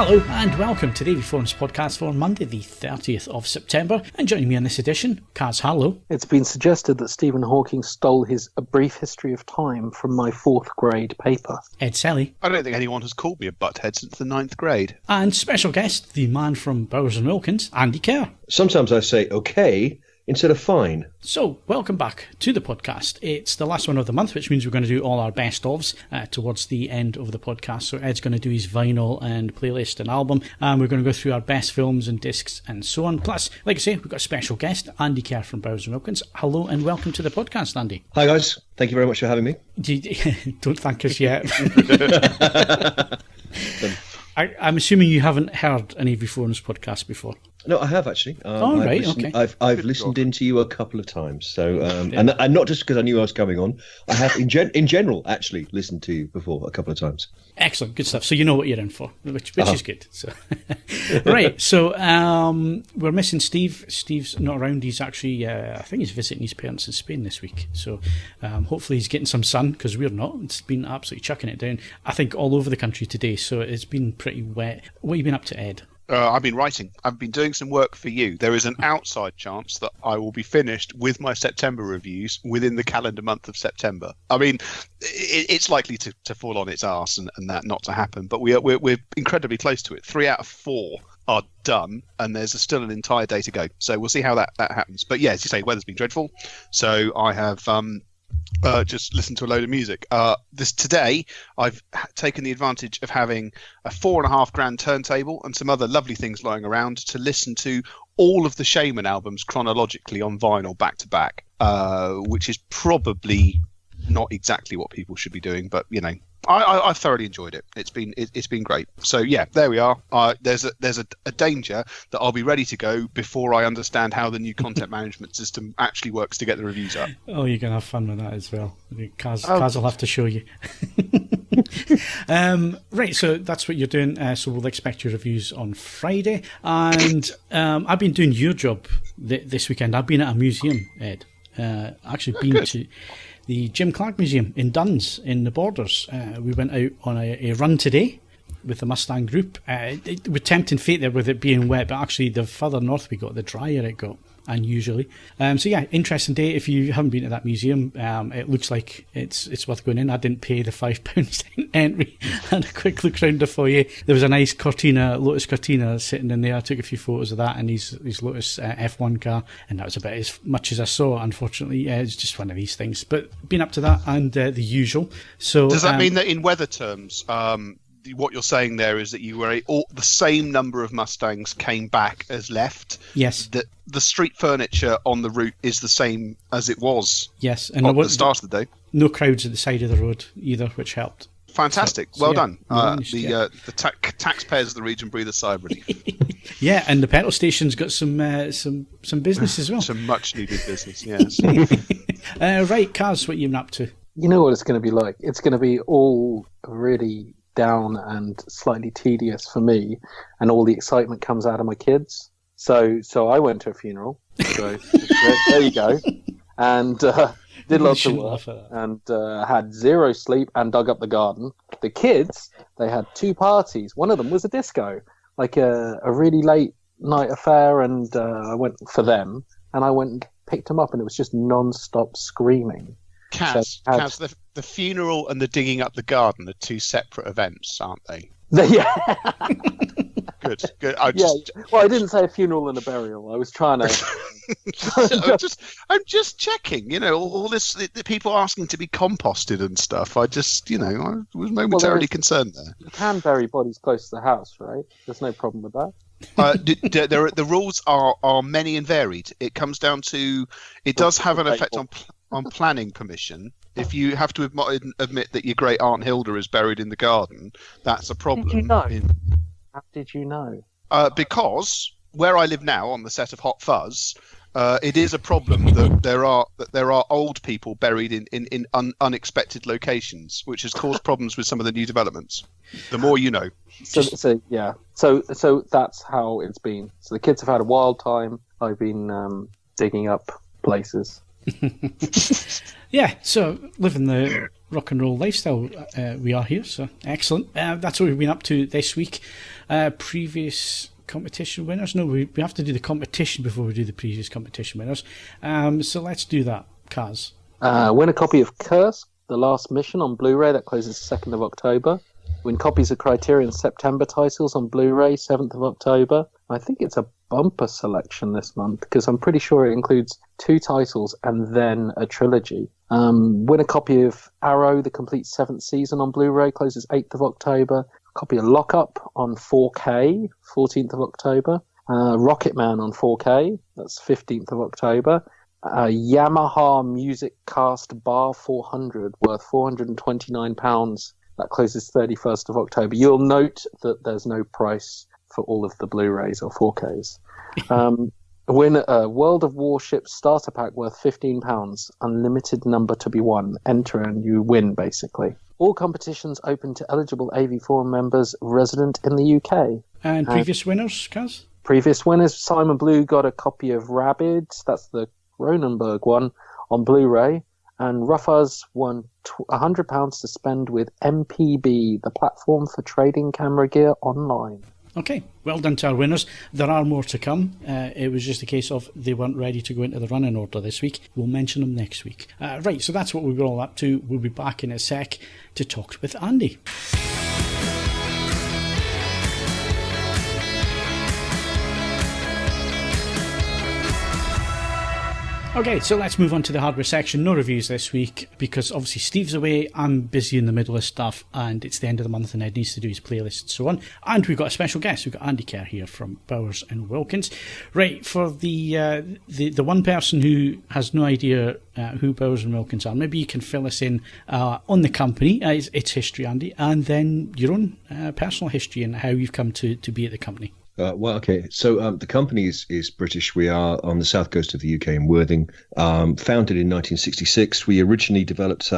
Hello and welcome to the AVForums podcast for Monday the 30th of September, and joining me on this edition, Kaz Harlow. It's been suggested that Stephen Hawking stole his A Brief History of Time from my 4th grade paper. Ed Selley. I don't think anyone has called me a butthead since the 9th grade. And special guest, the man from Bowers and Wilkins, Andy Kerr. Sometimes I say okay instead of fine. So, welcome back to the podcast. It's the last one of the month, which means we're going to do all our best-ofs towards the end of the podcast. So Ed's going to do his vinyl and playlist and album, and we're going to go through our best films and discs and so on. Plus, like I say, we've got a special guest, Andy Kerr from Bowers and Wilkins. Hello and welcome to the podcast, Andy. Hi guys, thank you very much for having me. Don't thank us yet. I'm assuming you haven't heard an AVForums podcast before. No, I have actually. Right, listened, okay. I've listened into you a couple of times. So, and not just because I knew I was coming on. I have, in general, actually listened to you before a couple of times. Excellent, good stuff. So you know what you're in for, which is good. So, right. So we're missing Steve. Steve's not around. He's actually, I think he's visiting his parents in Spain this week. So hopefully he's getting some sun, because we're not. It's been absolutely chucking it down, I think, all over the country today. So it's been pretty wet. What have you been up to, Ed? I've been writing. I've been doing some work for you. There is an outside chance that I will be finished with my September reviews within the calendar month of September. I mean, it's likely to fall on its arse and that not to happen, but we're incredibly close to it. 3 out of 4 are done, and there's still an entire day to go. So we'll see how that happens. But yeah, as you say, weather's been dreadful. So I have just listened to a load of music. Today, I've taken the advantage of having a $4,500 turntable and some other lovely things lying around to listen to all of the Shaman albums chronologically on vinyl back to back, which is probably not exactly what people should be doing, but you know, I thoroughly enjoyed it. It's been great. So yeah, there we are. There's a danger that I'll be ready to go before I understand how the new content management system actually works to get the reviews up. Oh, you're going to have fun with that as well. Kaz will have to show you. Right, so that's what you're doing. So we'll expect your reviews on Friday. And I've been doing your job this weekend. I've been at a museum, Ed. Actually been to the Jim Clark Museum in Duns in the Borders. We went out on a run today with the Mustang group. We're tempting fate there with it being wet, but actually the further north we got, the drier it got, unusually. So yeah, interesting day. If you haven't been to that museum, it looks like it's worth going in. I didn't pay the £5 entry. Had a quick look around the foyer. There was a nice Lotus Cortina sitting in there. I took a few photos of that and his Lotus F1 car, and that was about as much as I saw, unfortunately. It's just one of these things. But been up to that and the usual. So does that mean that in weather terms, what you're saying there is that you were the same number of Mustangs came back as left? Yes. That the street furniture on the route is the same as it was. Yes, and at the start of the day. No crowds at the side of the road either, which helped. Fantastic. So, well yeah, done. The taxpayers of the region breathe a sigh of relief. Yeah, and the petrol station's got some business as well. Some much needed business, yes. Right, Kaz, what are you been up to? You know what it's going to be like? It's going to be all really down and slightly tedious for me, and all the excitement comes out of my kids. So I went to a funeral. So there you go. And did lots of work and had zero sleep and dug up the garden. The kids, they had 2 parties. One of them was a disco, like a really late night affair, and I went for them, and I went and picked them up, and it was just non-stop screaming. Kaz, the funeral and the digging up the garden are 2 separate events, aren't they? Yeah. Good. Well, I didn't say a funeral and a burial. I was trying to. I'm just checking. You know, all this, the people asking to be composted and stuff. I was momentarily concerned there. You can bury bodies close to the house, right? There's no problem with that. The rules are many and varied. It comes down to it does have an effect on planning permission. If you have to admit that your great aunt Hilda is buried in the garden, that's a problem. Did you know? How did you know? Because where I live now, on the set of Hot Fuzz, it is a problem that there are old people buried in unexpected locations, which has caused problems with some of the new developments. The more you know. So that's how it's been. So the kids have had a wild time. I've been digging up places. Yeah, so living the rock and roll lifestyle we are here, so excellent. That's what we've been up to this week. Previous competition winners? No, we have to do the competition before we do the previous competition winners. So let's do that. Kaz. Win a copy of Curse, The Last Mission on Blu-ray, that closes 2nd of October. Win copies of Criterion September titles on Blu-ray, 7th of October. I think it's a bumper selection this month, because I'm pretty sure it includes 2 titles and then a trilogy. Win a copy of Arrow, the complete 7th season on Blu-ray, closes 8th of October. A copy of Lockup on 4K, 14th of October. Rocketman on 4K, that's 15th of October. Yamaha Music Cast Bar 400, worth £429. That closes 31st of October. You'll note that there's no price for all of the Blu-rays or 4Ks. Win a World of Warships starter pack worth £15, unlimited number to be won. Enter and you win, basically. All competitions open to eligible AVForum members resident in the UK. And previous winners, Kaz? Previous winners, Simon Blue got a copy of Rabid, that's the Cronenberg one, on Blu-ray. And Ruffaz won £100 to spend with MPB, the platform for trading camera gear online. Okay, well done to our winners. There are more to come. It was just a case of they weren't ready to go into the running order this week. We'll mention them next week. Right, so that's what we've got all up to. We'll be back in a sec to talk with Andy. Okay, so let's move on to the hardware section. No reviews this week because obviously Steve's away, I'm busy in the middle of stuff, and it's the end of the month and Ed needs to do his playlist and so on. And we've got a special guest. We've got Andy Kerr here from Bowers and Wilkins. Right, for the one person who has no idea who Bowers and Wilkins are, maybe you can fill us in on the company, its history, Andy, and then your own personal history and how you've come to be at the company. Well, okay. So the company is British. We are on the south coast of the UK in Worthing. Founded in 1966. We originally developed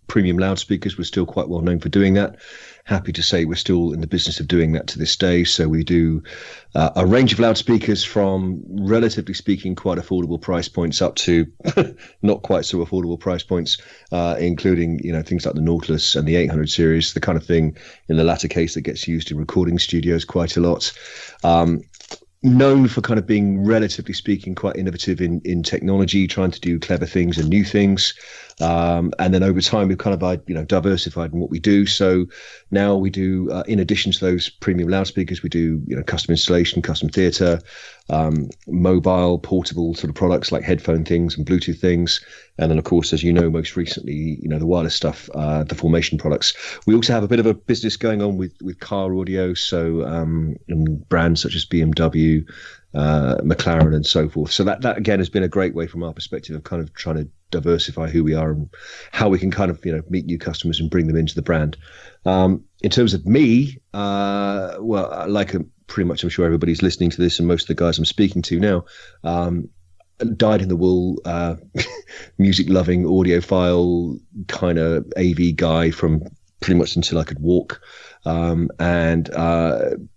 premium loudspeakers. We're still quite well known for doing that. Happy to say we're still in the business of doing that to this day. So we do a range of loudspeakers from, relatively speaking, quite affordable price points up to not quite so affordable price points, including things like the Nautilus and the 800 series, the kind of thing in the latter case that gets used in recording studios quite a lot. Known for kind of being, relatively speaking, quite innovative in technology, trying to do clever things and new things. And then over time, we've kind of, diversified in what we do. So now we do, in addition to those premium loudspeakers, we do, custom installation, custom theatre, mobile, portable sort of products like headphone things and Bluetooth things. And then, of course, as you know, most recently, the wireless stuff, the Formation products. We also have a bit of a business going on with car audio. So in brands such as BMW, McLaren and so forth. So that again has been a great way from our perspective of kind of trying to diversify who we are and how we can kind of meet new customers and bring them into the brand. In terms of me, well, like pretty much I'm sure everybody's listening to this and most of the guys I'm speaking to now, dyed in the wool, music loving, audiophile kind of AV guy from pretty much until I could walk. And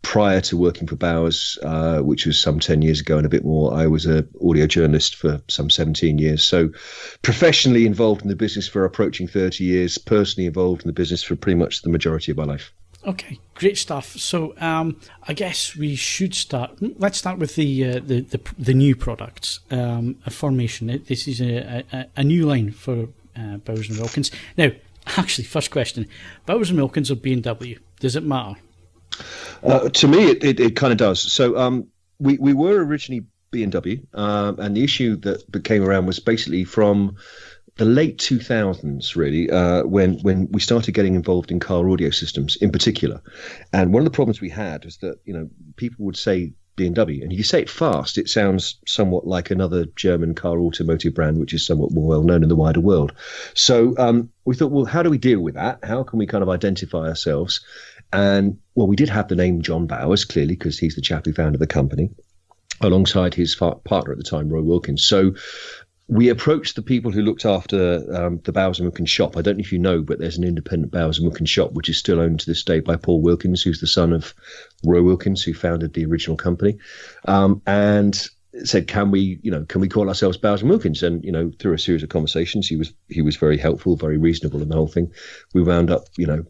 prior to working for Bowers, which was some 10 years ago and a bit more, I was an audio journalist for some 17 years. So professionally involved in the business for approaching 30 years, personally involved in the business for pretty much the majority of my life. Okay, great stuff. So I guess we should start. Let's start with the new products. Formation. This is a new line for Bowers and Wilkins. Now, actually, first question: Bowers and Wilkins or B&W? Does it matter? To me, it kind of does. So we were originally B&W, and the issue that came around was basically from the late 2000s, really, when we started getting involved in car audio systems in particular. And one of the problems we had was that, people would say B&W, and if you say it fast, it sounds somewhat like another German car automotive brand, which is somewhat more well known in the wider world. So we thought, well, how do we deal with that? How can we kind of identify ourselves? And, well, we did have the name John Bowers, clearly, because he's the chap who founded the company, alongside his partner at the time, Roy Wilkins. So we approached the people who looked after the Bowers and Wilkins shop. I don't know if you know, but there's an independent Bowers and Wilkins shop, which is still owned to this day by Paul Wilkins, who's the son of Roy Wilkins, who founded the original company. And said, can we call ourselves Bowers and Wilkins? And, through a series of conversations, he was very helpful, very reasonable in the whole thing. We wound up,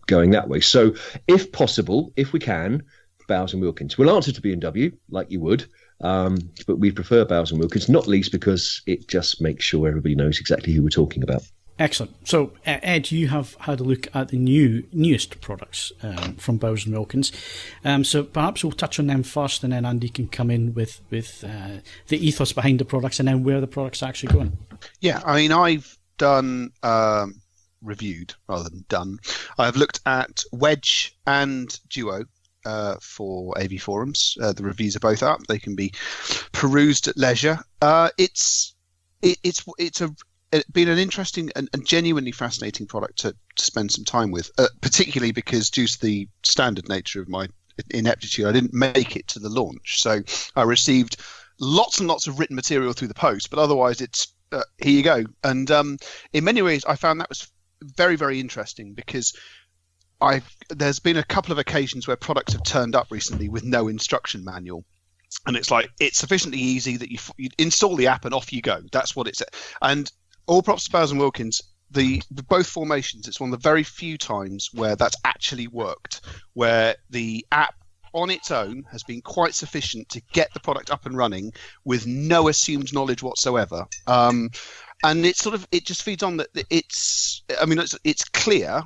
going that way. So if possible, if we can, Bowers and Wilkins. We'll answer to B&W like you would, but we prefer Bowers and Wilkins, not least because it just makes sure everybody knows exactly who we're talking about. Excellent. So, Ed, you have had a look at the newest products from Bowers and Wilkins. So perhaps we'll touch on them first, and then Andy can come in with the ethos behind the products and then where the products are actually going. Yeah, I mean, I've done reviewed rather than done. I've looked at Wedge and Duo for AVForums. The reviews are both up. They can be perused at leisure. It's been an interesting and genuinely fascinating product to spend some time with, particularly because due to the standard nature of my ineptitude, I didn't make it to the launch. So I received lots and lots of written material through the post, but otherwise it's here you go. And in many ways, I found that was very, very interesting because there's been a couple of occasions where products have turned up recently with no instruction manual. And it's like, it's sufficiently easy that you install the app and off you go. That's what it's. And all props to Bowers and Wilkins, the both formations, it's one of the very few times where that's actually worked, where the app on its own has been quite sufficient to get the product up and running with no assumed knowledge whatsoever. And it just feeds on that it's clear,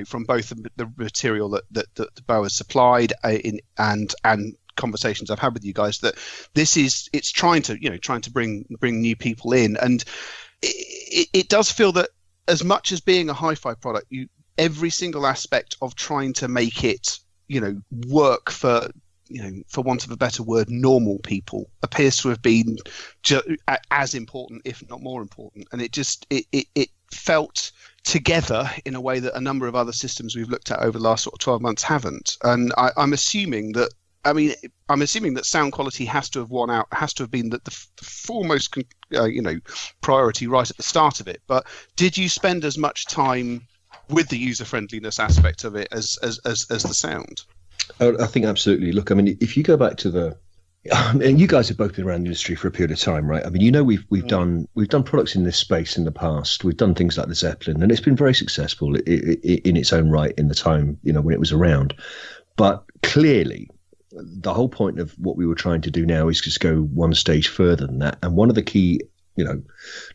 from both the material that Bowers supplied and conversations I've had with you guys, that it's trying to bring new people in. And it does feel that as much as being a hi-fi product, every single aspect of trying to make it, work for want of a better word, normal people appears to have been as important, if not more important. And it felt together in a way that a number of other systems we've looked at over the last sort of 12 months haven't. And I'm assuming that sound quality has to have won out, has to have been the foremost, priority right at the start of it. But did you spend as much time with the user friendliness aspect of it as the sound? I think absolutely. Look, I mean, if you go back to and you guys have both been around the industry for a period of time, right? I mean, we've done products in this space in the past. We've done things like the Zeppelin, and it's been very successful in its own right in the time, when it was around. But clearly, the whole point of what we were trying to do now is just go one stage further than that. And one of the key,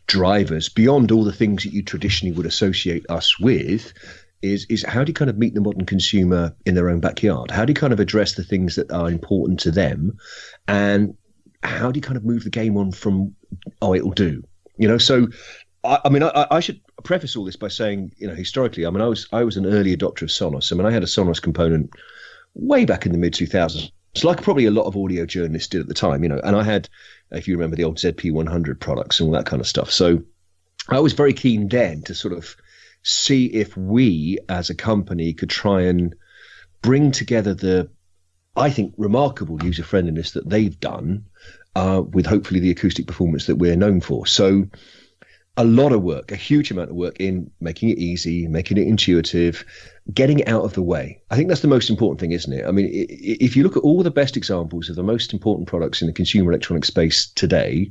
drivers beyond all the things that you traditionally would associate us with is how do you kind of meet the modern consumer in their own backyard? How do you kind of address the things that are important to them? And how do you kind of move the game on from, it'll do, So, I should preface all this by saying, historically, I was an early adopter of Sonos. I had a Sonos component way back in the mid 2000s. It's like probably a lot of audio journalists did at the time, and I had, if you remember, the old ZP100 products and all that kind of stuff. So I was very keen then to sort of see if we as a company could try and bring together the, I think, remarkable user friendliness that they've done with hopefully the acoustic performance that we're known for. So a lot of work, a huge amount of work in making it easy, making it intuitive, getting it out of the way. I think that's the most important thing, isn't it? I mean, if you look at all the best examples of the most important products in the consumer electronic space today,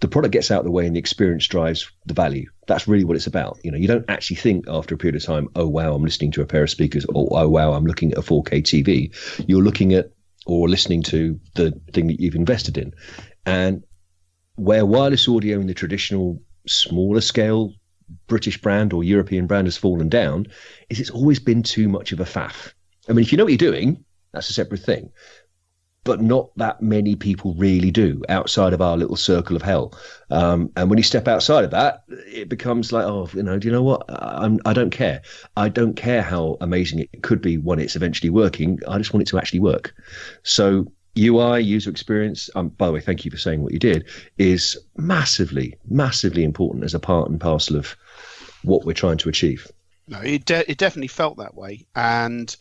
the product gets out of the way and the experience drives the value. That's really what it's about. You don't actually think after a period of time, oh, wow, I'm listening to a pair of speakers, or oh, wow, I'm looking at a 4K TV. You're looking at or listening to the thing that you've invested in. And where wireless audio in the traditional smaller scale British brand or European brand has fallen down is it's always been too much of a faff. I mean, if you know what you're doing, that's a separate thing. But not that many people really do outside of our little circle of hell. And when you step outside of that, it becomes like, do you know what? I don't care. I don't care how amazing it could be when it's eventually working. I just want it to actually work. So UI, user experience, by the way, thank you for saying what you did, is massively, massively important as a part and parcel of what we're trying to achieve. No, it definitely felt that way. And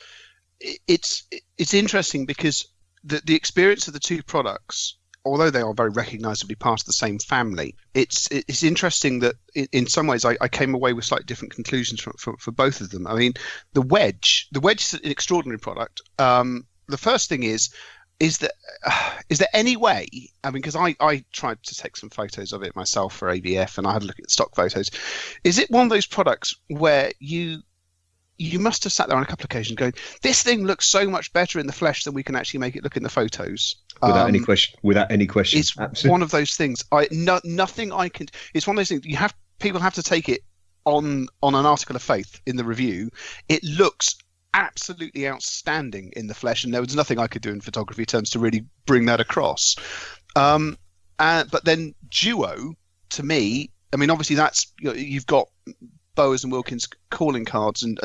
it's interesting because the experience of the two products, although they are very recognizably part of the same family, it's interesting that in some ways I came away with slightly different conclusions for both of them. I mean, the Wedge is an extraordinary product. The first thing is, is there any way? I mean, because I tried to take some photos of it myself for AVF, and I had a look at the stock photos. Is it one of those products where you must have sat there on a couple of occasions going, this thing looks so much better in the flesh than we can actually make it look in the photos? Without any question. It's Absolutely. one of those things. Nothing I can. It's one of those things. People have to take it on an article of faith in the review. It looks absolutely outstanding in the flesh, and there was nothing I could do in photography terms to really bring that across. But then Duo, to me, I mean, obviously that's, you've got Bowers and Wilkins calling cards and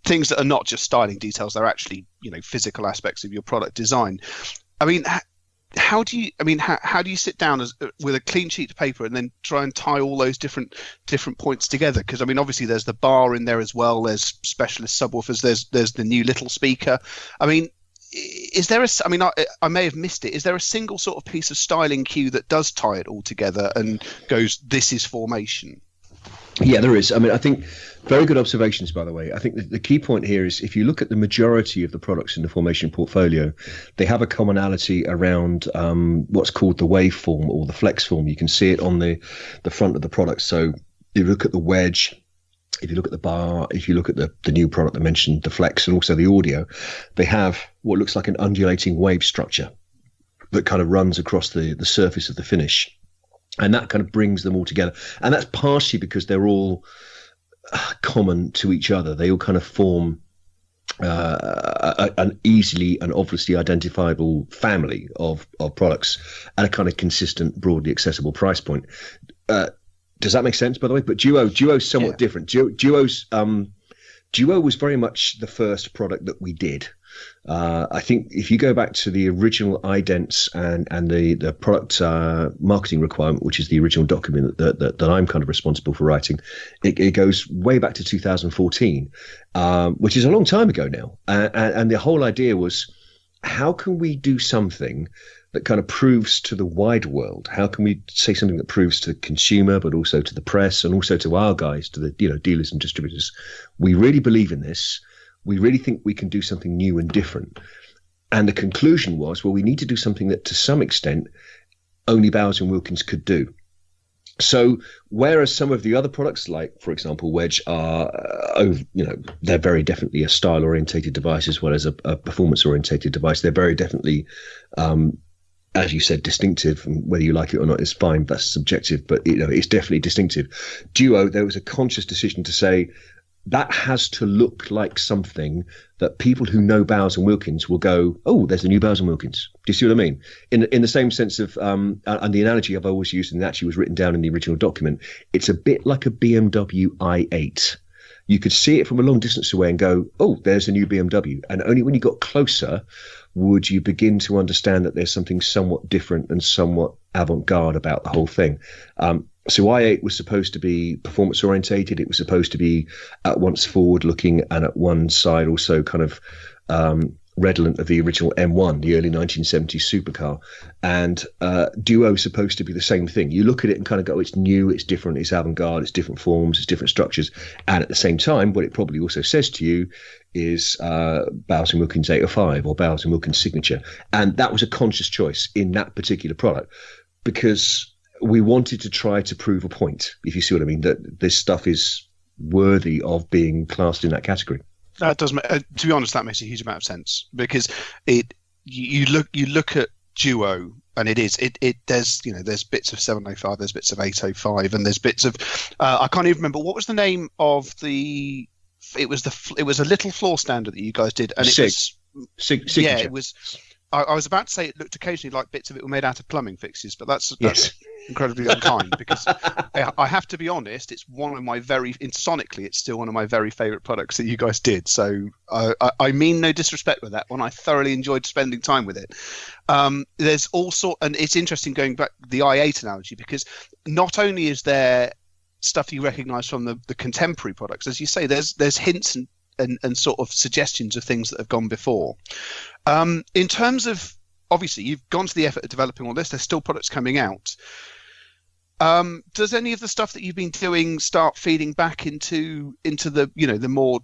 things that are not just styling details, they're actually physical aspects of your product design. I mean, how do you sit down with a clean sheet of paper and then try and tie all those different points together? Because I mean, obviously there's the bar in there as well, there's specialist subwoofers, there's the new little speaker. I mean, is there I may have missed it. Is there a single sort of piece of styling cue that does tie it all together and goes, this is formation? Yeah, there is. I mean, I think very good observations, by the way. I think the key point here is if you look at the majority of the products in the formation portfolio, they have a commonality around what's called the waveform or the flex form. You can see it on the front of the product. So if you look at the wedge, if you look at the bar, if you look at the new product that mentioned, the flex, and also the audio, they have what looks like an undulating wave structure that kind of runs across the surface of the finish. And that kind of brings them all together. And that's partially because they're all common to each other. They all kind of form an easily and obviously identifiable family of products at a kind of consistent, broadly accessible price point. Does that make sense, by the way? But Duo's somewhat different. Duo was very much the first product that we did. I think if you go back to the original idents and the product marketing requirement, which is the original document that I'm kind of responsible for writing, it goes way back to 2014, which is a long time ago now. And the whole idea was, how can we do something that kind of proves to the wide world? How can we say something that proves to the consumer, but also to the press and also to our guys, to the dealers and distributors? We really believe in this. We really think we can do something new and different. And the conclusion was, well, we need to do something that to some extent only Bowers and Wilkins could do. So whereas some of the other products, like, for example, Wedge, are, they're very definitely a style-orientated device as well as a performance-orientated device. They're very definitely, as you said, distinctive, and whether you like it or not is fine. That's subjective, but it's definitely distinctive. Duo, there was a conscious decision to say, that has to look like something that people who know Bowers and Wilkins will go, oh, there's the new Bowers and Wilkins. Do you see what I mean? In the same sense of, and the analogy I've always used, and actually was written down in the original document, it's a bit like a BMW i8. You could see it from a long distance away and go, oh, there's a new BMW. And only when you got closer would you begin to understand that there's something somewhat different and somewhat avant-garde about the whole thing. So i8 was supposed to be performance orientated. It was supposed to be at once forward looking and at one side also kind of redolent of the original M1, the early 1970s supercar. And Duo is supposed to be the same thing. You look at it and kind of go, it's new, it's different, it's avant-garde, it's different forms, it's different structures. And at the same time, what it probably also says to you is Bowers & Wilkins 805 or Bowers & Wilkins Signature. And that was a conscious choice in that particular product because we wanted to try to prove a point, if you see what I mean, that this stuff is worthy of being classed in that category. That does, to be honest, that makes a huge amount of sense because you look at Duo and there's bits of 705, there's bits of 805, and there's bits of I can't even remember what was the name of the. It was a little floor standard that you guys did, and Signature. Yeah, it was. I was about to say it looked occasionally like bits of it were made out of plumbing fixes, but that's incredibly unkind because I have to be honest, it's one of my sonically, it's still one of my very favourite products that you guys did. So I mean no disrespect with that one. I thoroughly enjoyed spending time with it. There's also, and it's interesting going back the i8 analogy because not only is there stuff you recognise from the contemporary products, as you say, there's hints and sort of suggestions of things that have gone before. In terms of, obviously, you've gone to the effort of developing all this. There's still products coming out. Does any of the stuff that you've been doing start feeding back into the the more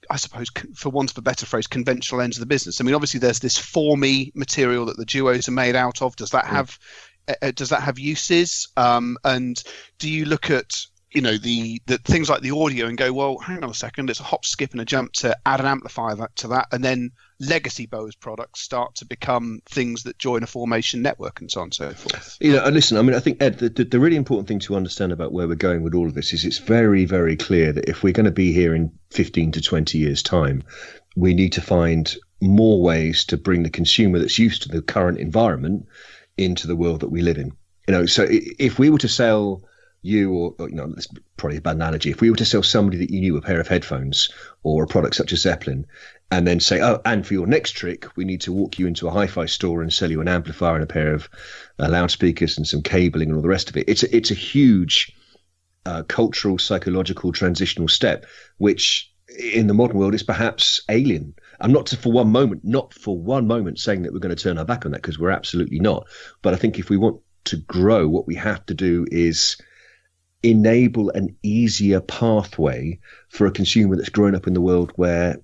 I suppose, for want of a better phrase, conventional ends of the business? I mean, obviously there's this formy material that the duos are made out of. Does that have uses? And do you look at, you know, the things like the audio and go, well, hang on a second, it's a hop, skip and a jump to add an amplifier to that, and then legacy Bose products start to become things that join a formation network and so on and so forth? You know, listen, I mean, I think, Ed, the really important thing to understand about where we're going with all of this is it's very, very clear that if we're going to be here in 15 to 20 years' time, we need to find more ways to bring the consumer that's used to the current environment into the world that we live in. You know, so if we were to sell you, or you know, that's probably a bad analogy, if we were to sell somebody that you knew a pair of headphones or a product such as Zeppelin, and then say, oh, and for your next trick, we need to walk you into a hi-fi store and sell you an amplifier and a pair of loudspeakers and some cabling and all the rest of it. It's a huge cultural, psychological, transitional step, which in the modern world is perhaps alien. I'm not for one moment saying that we're going to turn our back on that, because we're absolutely not. But I think if we want to grow, what we have to do is enable an easier pathway for a consumer that's grown up in the world where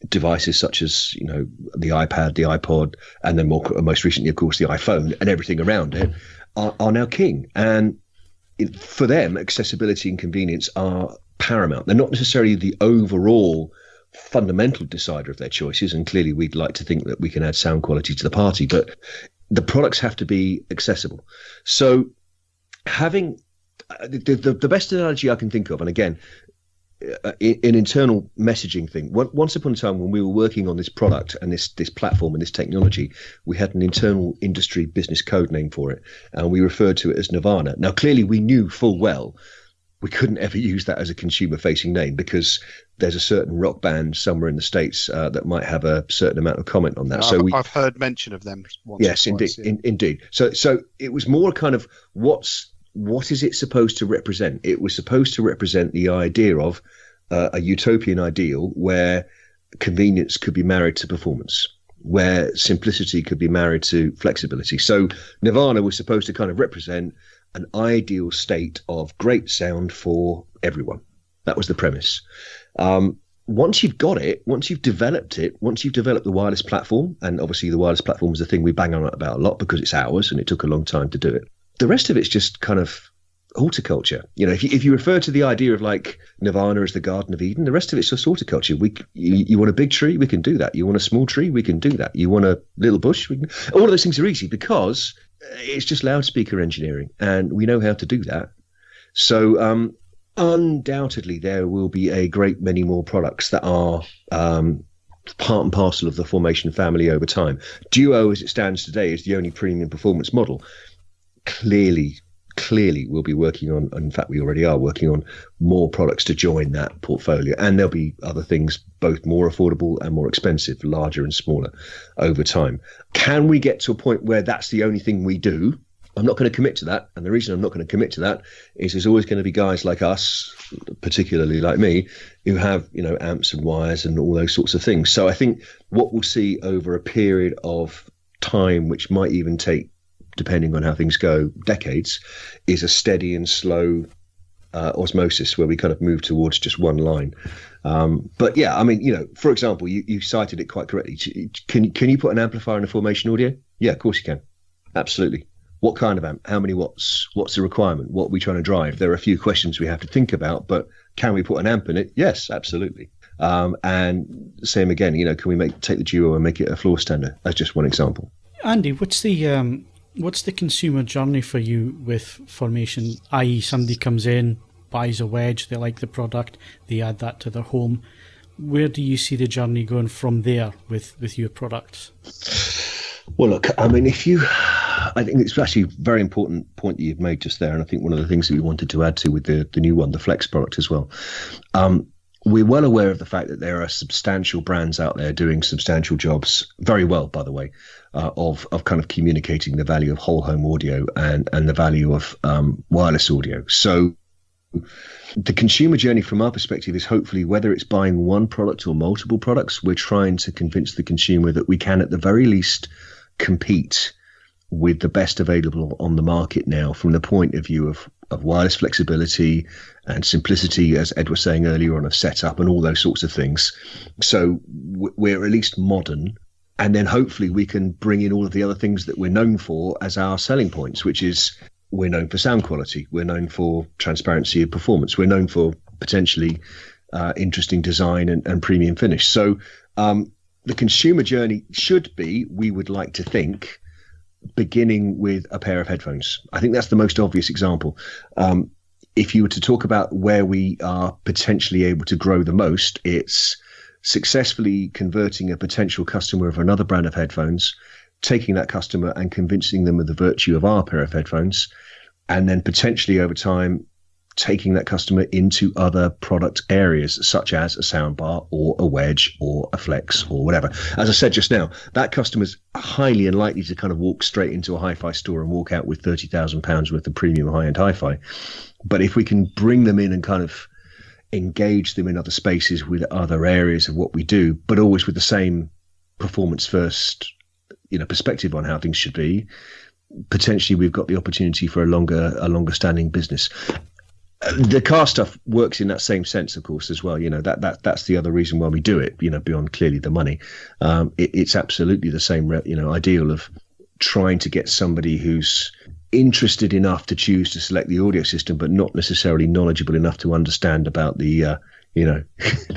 devices such as, you know, the iPad, the iPod, and then most recently, of course, the iPhone and everything around it are now king. And for them, accessibility and convenience are paramount. They're not necessarily the overall fundamental decider of their choices, and clearly we'd like to think that we can add sound quality to the party, but the products have to be accessible. So having the best analogy I can think of, and again, an internal messaging thing. Once upon a time, when we were working on this product and this platform and this technology, we had an internal industry business code name for it, and we referred to it as Nirvana. Now, clearly, we knew full well we couldn't ever use that as a consumer-facing name, because there's a certain rock band somewhere in the States that might have a certain amount of comment on that. So I've heard mention of them once. Yes, or twice, indeed, indeed. So it was more kind of what is it supposed to represent? It was supposed to represent the idea of a utopian ideal where convenience could be married to performance, where simplicity could be married to flexibility. So Nirvana was supposed to kind of represent an ideal state of great sound for everyone. That was the premise. Once you've got it, once you've developed the wireless platform, and obviously the wireless platform is a thing we bang on about a lot because it's ours and it took a long time to do it. The rest of it's just kind of horticulture. You know, if you refer to the idea of like Nirvana as the Garden of Eden, the rest of it's just horticulture. You want a big tree, we can do that. You want a small tree, we can do that. You want a little bush, all of those things are easy because it's just loudspeaker engineering, and we know how to do that. So undoubtedly there will be a great many more products that are part and parcel of the Formation family over time. Duo, as it stands today, is the only premium performance model. Clearly we'll be working on, in fact we already are working on, more products to join that portfolio, and there'll be other things both more affordable and more expensive, larger and smaller, over time. Can we get to a point where that's the only thing we do? I'm not going to commit to that, and the reason I'm not going to commit to that is there's always going to be guys like us, particularly like me, who have, you know, amps and wires and all those sorts of things. So I think what we'll see over a period of time, which might even take, depending on how things go, decades, is a steady and slow osmosis where we kind of move towards just one line. But yeah, I mean, you know, for example, you cited it quite correctly. Can you put an amplifier in a Formation audio? Yeah, of course you can. Absolutely. What kind of amp? How many watts? What's the requirement? What are we trying to drive? There are a few questions we have to think about, but can we put an amp in it? Yes, absolutely. And same again, you know, can we take the Duo and make it a floor standard? That's just one example. Andy, what's the consumer journey for you with Formation? I.e., somebody comes in, buys a wedge, they like the product, they add that to their home. Where do you see the journey going from there with your products? Well, look, I mean, I think it's actually a very important point that you've made just there, and I think one of the things that we wanted to add to with the new one, the Flex product as well. We're well aware of the fact that there are substantial brands out there doing substantial jobs, very well, by the way, of kind of communicating the value of whole home audio and the value of wireless audio. So the consumer journey from our perspective is hopefully, whether it's buying one product or multiple products, we're trying to convince the consumer that we can at the very least compete with the best available on the market now from the point of view of wireless flexibility and simplicity, as Ed was saying earlier on, of setup and all those sorts of things. So we're at least modern. And then hopefully we can bring in all of the other things that we're known for as our selling points, which is we're known for sound quality. We're known for transparency of performance. We're known for potentially interesting design and premium finish. So the consumer journey should be, we would like to think, beginning with a pair of headphones. I think that's the most obvious example. If you were to talk about where we are potentially able to grow the most, it's successfully converting a potential customer of another brand of headphones, taking that customer and convincing them of the virtue of our pair of headphones, and then potentially over time taking that customer into other product areas, such as a soundbar or a wedge or a flex or whatever. As I said just now, that customer's highly unlikely to kind of walk straight into a hi-fi store and walk out with £30,000 worth of premium high-end hi-fi. But if we can bring them in and kind of engage them in other spaces with other areas of what we do, but always with the same performance first, perspective on how things should be, potentially we've got the opportunity for a longer standing business. The car stuff works in that same sense, of course, as well. That's the other reason why we do it, beyond clearly the money. It's absolutely the same, ideal of trying to get somebody who's interested enough to choose to select the audio system, but not necessarily knowledgeable enough to understand about the the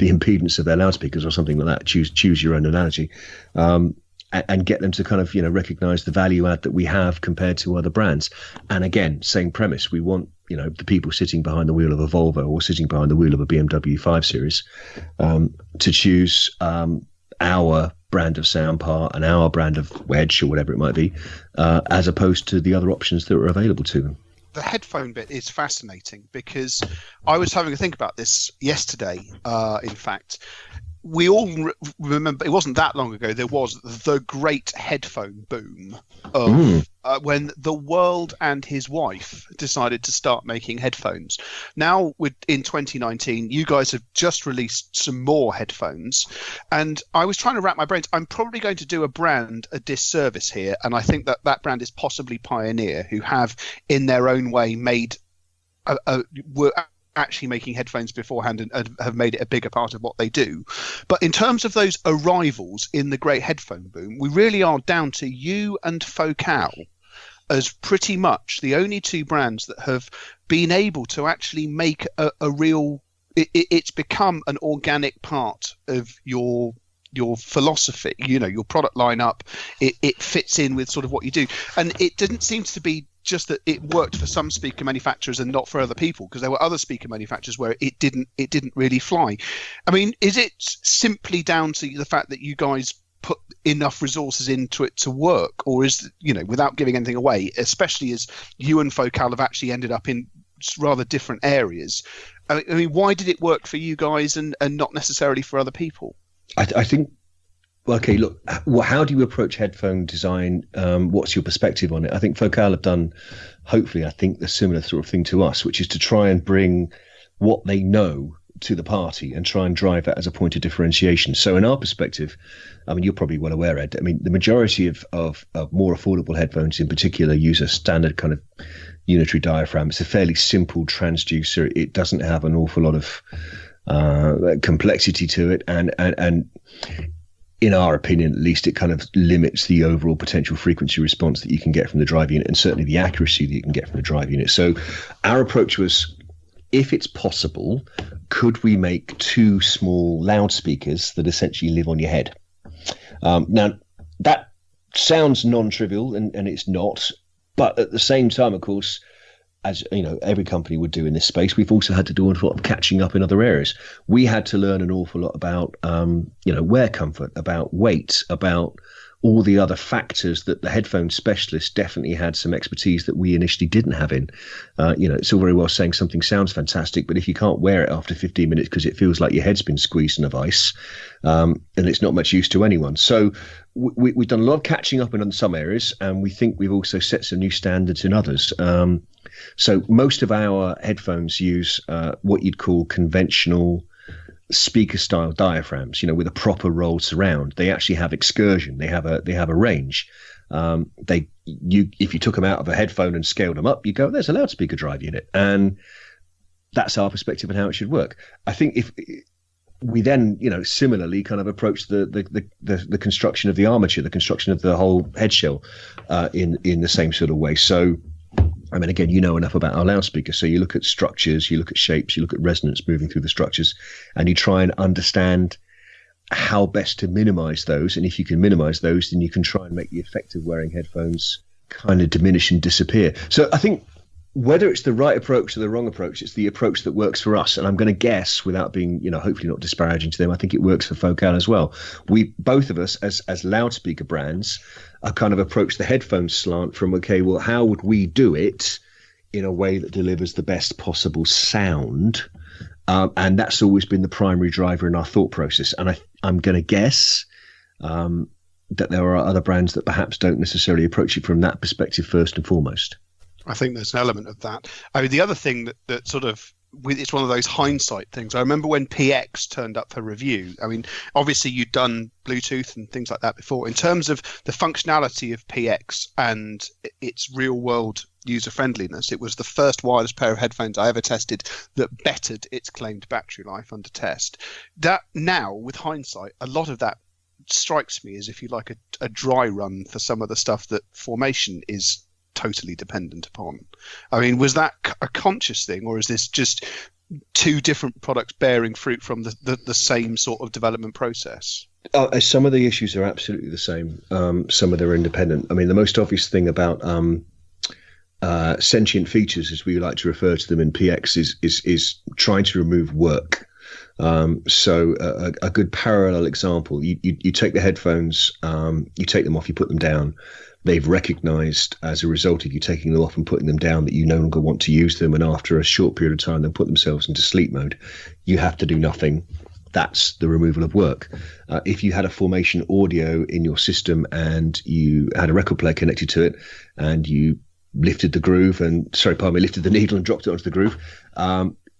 impedance of their loudspeakers or something like that. Choose your own analogy, and get them to kind of recognize the value add that we have compared to other brands. And again, same premise. We want the people sitting behind the wheel of a Volvo or sitting behind the wheel of a BMW 5 Series to choose our brand of soundbar and our brand of wedge or whatever it might be, as opposed to the other options that are available to them. The headphone bit is fascinating because I was having a think about this yesterday. In fact, we all remember, it wasn't that long ago, there was the great headphone boom of when the world and his wife decided to start making headphones. Now, in 2019, you guys have just released some more headphones, and I was trying to wrap my brains. I'm probably going to do a brand a disservice here, and I think that brand is possibly Pioneer, who have, in their own way, were actually making headphones beforehand and have made it a bigger part of what they do. But in terms of those arrivals in the great headphone boom, we really are down to you and Focal as pretty much the only two brands that have been able to actually make a real it's become an organic part of your philosophy, your product lineup. It fits in with sort of what you do, and it didn't seem to be just that it worked for some speaker manufacturers and not for other people, because there were other speaker manufacturers where it didn't really fly. I mean, is it simply down to the fact that you guys put enough resources into it to work, or is, without giving anything away, especially as you and Focal have actually ended up in rather different areas? I mean, why did it work for you guys and not necessarily for other people? I think, okay, look, how do you approach headphone design? What's your perspective on it? I think Focal have done, hopefully, I think the similar sort of thing to us, which is to try and bring what they know to the party and try and drive that as a point of differentiation. So in our perspective, I mean, you're probably well aware, Ed, I mean, the majority of more affordable headphones in particular use a standard kind of unitary diaphragm. It's a fairly simple transducer. It doesn't have an awful lot of complexity to it, and in our opinion, at least, it kind of limits the overall potential frequency response that you can get from the drive unit, and certainly the accuracy that you can get from the drive unit. So our approach was, if it's possible, could we make two small loudspeakers that essentially live on your head? Now, that sounds non-trivial, and it's not, but at the same time, of course, as every company would do in this space, we've also had to do a lot of catching up in other areas. We had to learn an awful lot about, wear comfort, about weight, about all the other factors that the headphone specialist definitely had some expertise that we initially didn't have in. It's all very well saying something sounds fantastic, but if you can't wear it after 15 minutes because it feels like your head's been squeezed in a vice, then it's not much use to anyone. So we've done a lot of catching up in some areas, and we think we've also set some new standards in others. So most of our headphones use what you'd call conventional speaker style diaphragms, with a proper rolled surround. They actually have excursion. They have a range. They if you took them out of a headphone and scaled them up, you go, there's a loudspeaker drive unit, and that's our perspective on how it should work. I think if we then, similarly kind of approach the construction of the armature, the construction of the whole head shell in the same sort of way. So, I mean, again, enough about our loudspeaker. So you look at structures, you look at shapes, you look at resonance moving through the structures, and you try and understand how best to minimize those. And if you can minimize those, then you can try and make the effect of wearing headphones kind of diminish and disappear. So I think whether it's the right approach or the wrong approach, it's the approach that works for us. And I'm going to guess, without being, hopefully not disparaging to them, I think it works for Focal as well. We, both of us as loudspeaker brands, are kind of approach the headphones slant from, okay, well, how would we do it in a way that delivers the best possible sound? And that's always been the primary driver in our thought process. And I'm going to guess that there are other brands that perhaps don't necessarily approach it from that perspective first and foremost. I think there's an element of that. I mean, the other thing that sort of, it's one of those hindsight things. I remember when PX turned up for review. I mean, obviously you'd done Bluetooth and things like that before. In terms of the functionality of PX and its real world user friendliness, it was the first wireless pair of headphones I ever tested that bettered its claimed battery life under test. That now, with hindsight, a lot of that strikes me as, if you like, a dry run for some of the stuff that Formation is totally dependent upon. I mean, was that a conscious thing, or is this just two different products bearing fruit from the same sort of development process? Some of the issues are absolutely the same. Some of them are independent. I mean, the most obvious thing about sentient features, as we like to refer to them in PX, is trying to remove work. So a good parallel example, you take the headphones, you take them off, you put them down. They've recognized, as a result of you taking them off and putting them down, that you no longer want to use them. And after a short period of time, they'll put themselves into sleep mode. You have to do nothing. That's the removal of work. If you had a Formation audio in your system and you had a record player connected to it, and you lifted the needle and dropped it onto the groove,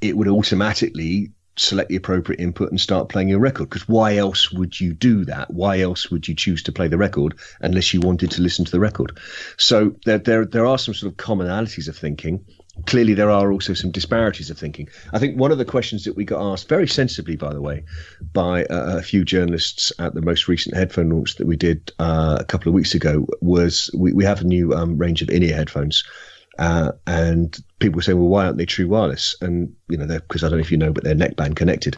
it would automatically select the appropriate input and start playing your record. Because why else would you do that? Why else would you choose to play the record unless you wanted to listen to the record? So there are some sort of commonalities of thinking. Clearly, there are also some disparities of thinking. I think one of the questions that we got asked, very sensibly, by the way, by a few journalists at the most recent headphone launch that we did a couple of weeks ago, was we have a new range of in-ear headphones. And people were saying, well, why aren't they true wireless? And, because I don't know if you know, but they're neckband connected.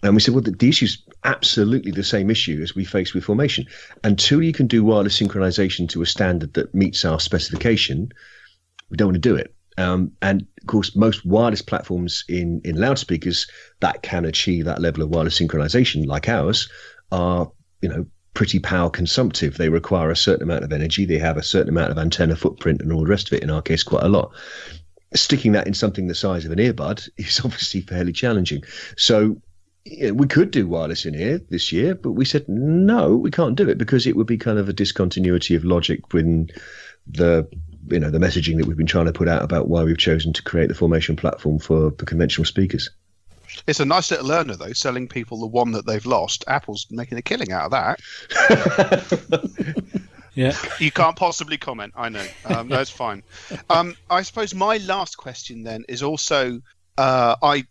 And we said, well, the issue's absolutely the same issue as we face with Formation. Until you can do wireless synchronization to a standard that meets our specification, we don't want to do it. And of course, most wireless platforms in loudspeakers that can achieve that level of wireless synchronization, like ours, are, pretty power consumptive. They require a certain amount of energy. They have a certain amount of antenna footprint and all the rest of it, in our case, quite a lot. Sticking that in something the size of an earbud is obviously fairly challenging. So we could do wireless in ear this year, but we said, no, we can't do it, because it would be kind of a discontinuity of logic when the messaging that we've been trying to put out about why we've chosen to create the Formation platform for conventional speakers. It's a nice little learner, though, selling people the one that they've lost. Apple's making a killing out of that. Yeah. You can't possibly comment. I know. No, it's fine. I suppose my last question then is also, I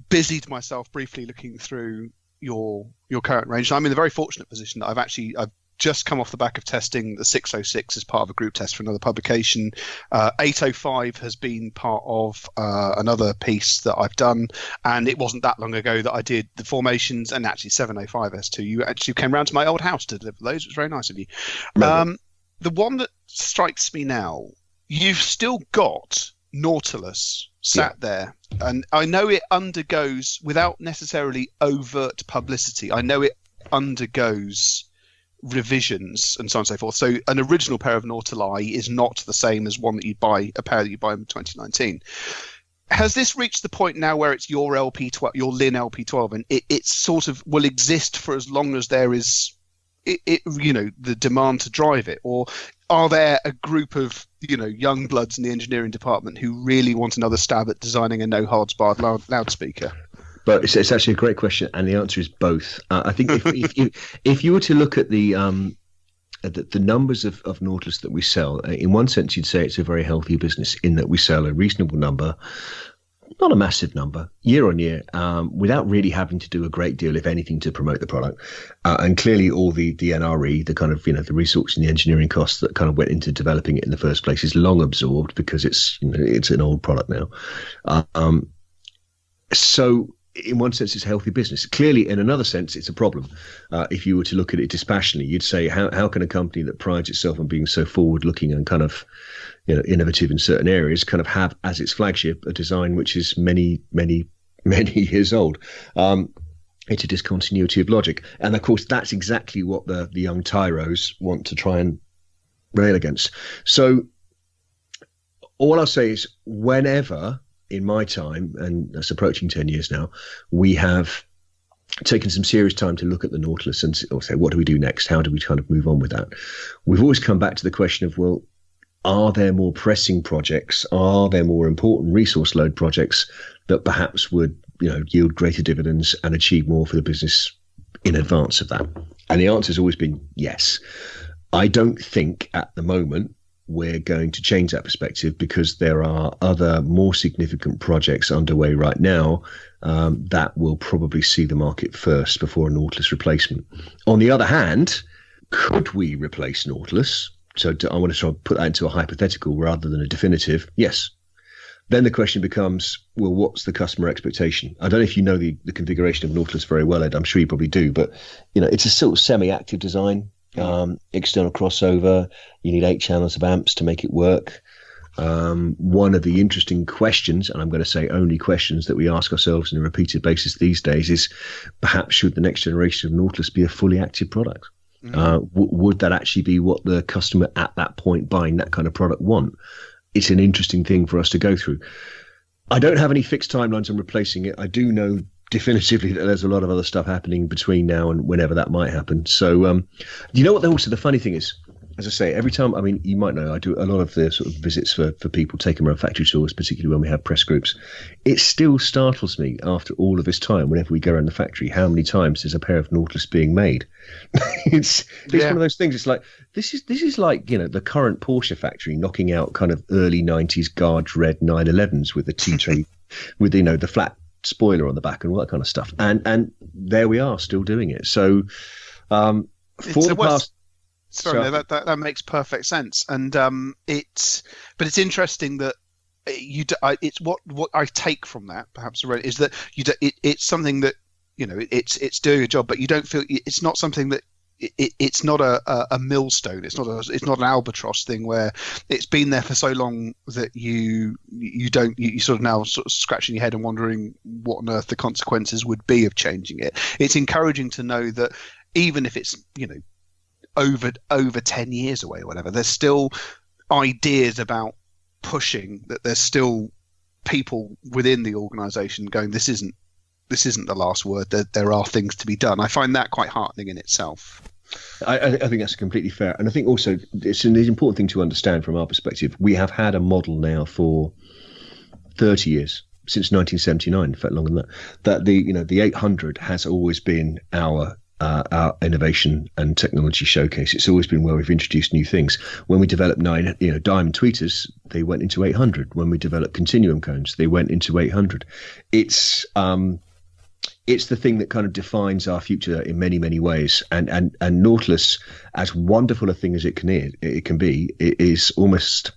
busied myself briefly looking through your current range. I'm in the very fortunate position that I've just come off the back of testing the 606 as part of a group test for another publication. 805 has been part of another piece that I've done, and it wasn't that long ago that I did the Formations, and actually 705 S2. You actually came round to my old house to deliver those. It was very nice of you. The one that strikes me now, you've still got Nautilus sat there, and I know it undergoes, without necessarily overt publicity, I know it undergoes revisions and so on and so forth. So an original pair of Nautili is not the same as one that you buy, a pair that you buy in 2019. Has this reached the point now where it's your LP12, your Lin LP12, and it sort of will exist for as long as there is the demand to drive it? Or are there a group of young bloods in the engineering department who really want another stab at designing a no hards barred loudspeaker? But it's actually a great question, and the answer is both. I think if you were to look at the the numbers of Nautilus that we sell, in one sense, you'd say it's a very healthy business in that we sell a reasonable number, not a massive number, year on year, without really having to do a great deal, if anything, to promote the product. And clearly all the NRE, the kind of, the resource and the engineering costs that kind of went into developing it in the first place is long absorbed because it's an old product now. So in one sense, it's a healthy business. Clearly, in another sense, it's a problem. If you were to look at it dispassionately, you'd say, how can a company that prides itself on being so forward-looking and kind of innovative in certain areas kind of have as its flagship a design which is many, many, many years old? It's a discontinuity of logic. And of course, that's exactly what the young tyros want to try and rail against. So all I'll say is whenever in my time, and that's approaching 10 years now, we have taken some serious time to look at the Nautilus and say, what do we do next? How do we kind of move on with that? We've always come back to the question of, well, are there more pressing projects? Are there more important resource load projects that perhaps would, yield greater dividends and achieve more for the business in advance of that? And the answer has always been yes. I don't think at the moment we're going to change that perspective because there are other more significant projects underway right now that will probably see the market first before a Nautilus replacement. On the other hand, could we replace Nautilus? So I want to try and put that into a hypothetical rather than a definitive. Yes. Then the question becomes, well, what's the customer expectation? I don't know if you know the configuration of Nautilus very well, Ed. I'm sure you probably do, but it's a sort of semi-active design. External crossover, you need 8 channels of amps to make it work. One of the interesting questions, and I'm going to say only questions that we ask ourselves on a repeated basis these days, is perhaps should the next generation of Nautilus be a fully active product? Would that actually be what the customer at that point buying that kind of product want? It's an interesting thing for us to go through. I don't have any fixed timelines on replacing it. I do know definitively that there's a lot of other stuff happening between now and whenever that might happen. So, you know what? Also, the funny thing is, as I say, every time, I mean, you might know, I do a lot of the sort of visits for people, take them around factory tours, particularly when we have press groups. It still startles me after all of this time, whenever we go around the factory, how many times there's a pair of Nautilus being made. It's one of those things. It's like, this is like, the current Porsche factory knocking out kind of early 90s Guards red 911s with the T-tray, with, the flat spoiler on the back and all that kind of stuff. And there we are still doing it. So, for the past... Sorry, no, that makes perfect sense, and it's interesting that it's what I take from that perhaps is that it's something that it's doing a job, but you don't feel it's not something that it's not a millstone. It's not an albatross thing where it's been there for so long that you sort of now sort of scratching your head and wondering what on earth the consequences would be of changing it. It's encouraging to know that even if it's over 10 years away or whatever, there's still ideas about pushing, that there's still people within the organization going, this isn't the last word, there are things to be done. I find that quite heartening in itself. I think that's completely fair. And I think also it's an important thing to understand from our perspective. We have had a model now for 30 years, since 1979, in fact longer than that the 800 has always been our innovation and technology showcase. It's always been where we've introduced new things. When we developed diamond tweeters, they went into 800. When we developed continuum cones, they went into 800. It's the thing that kind of defines our future in many, many ways. And Nautilus, as wonderful a thing as it can be, it is almost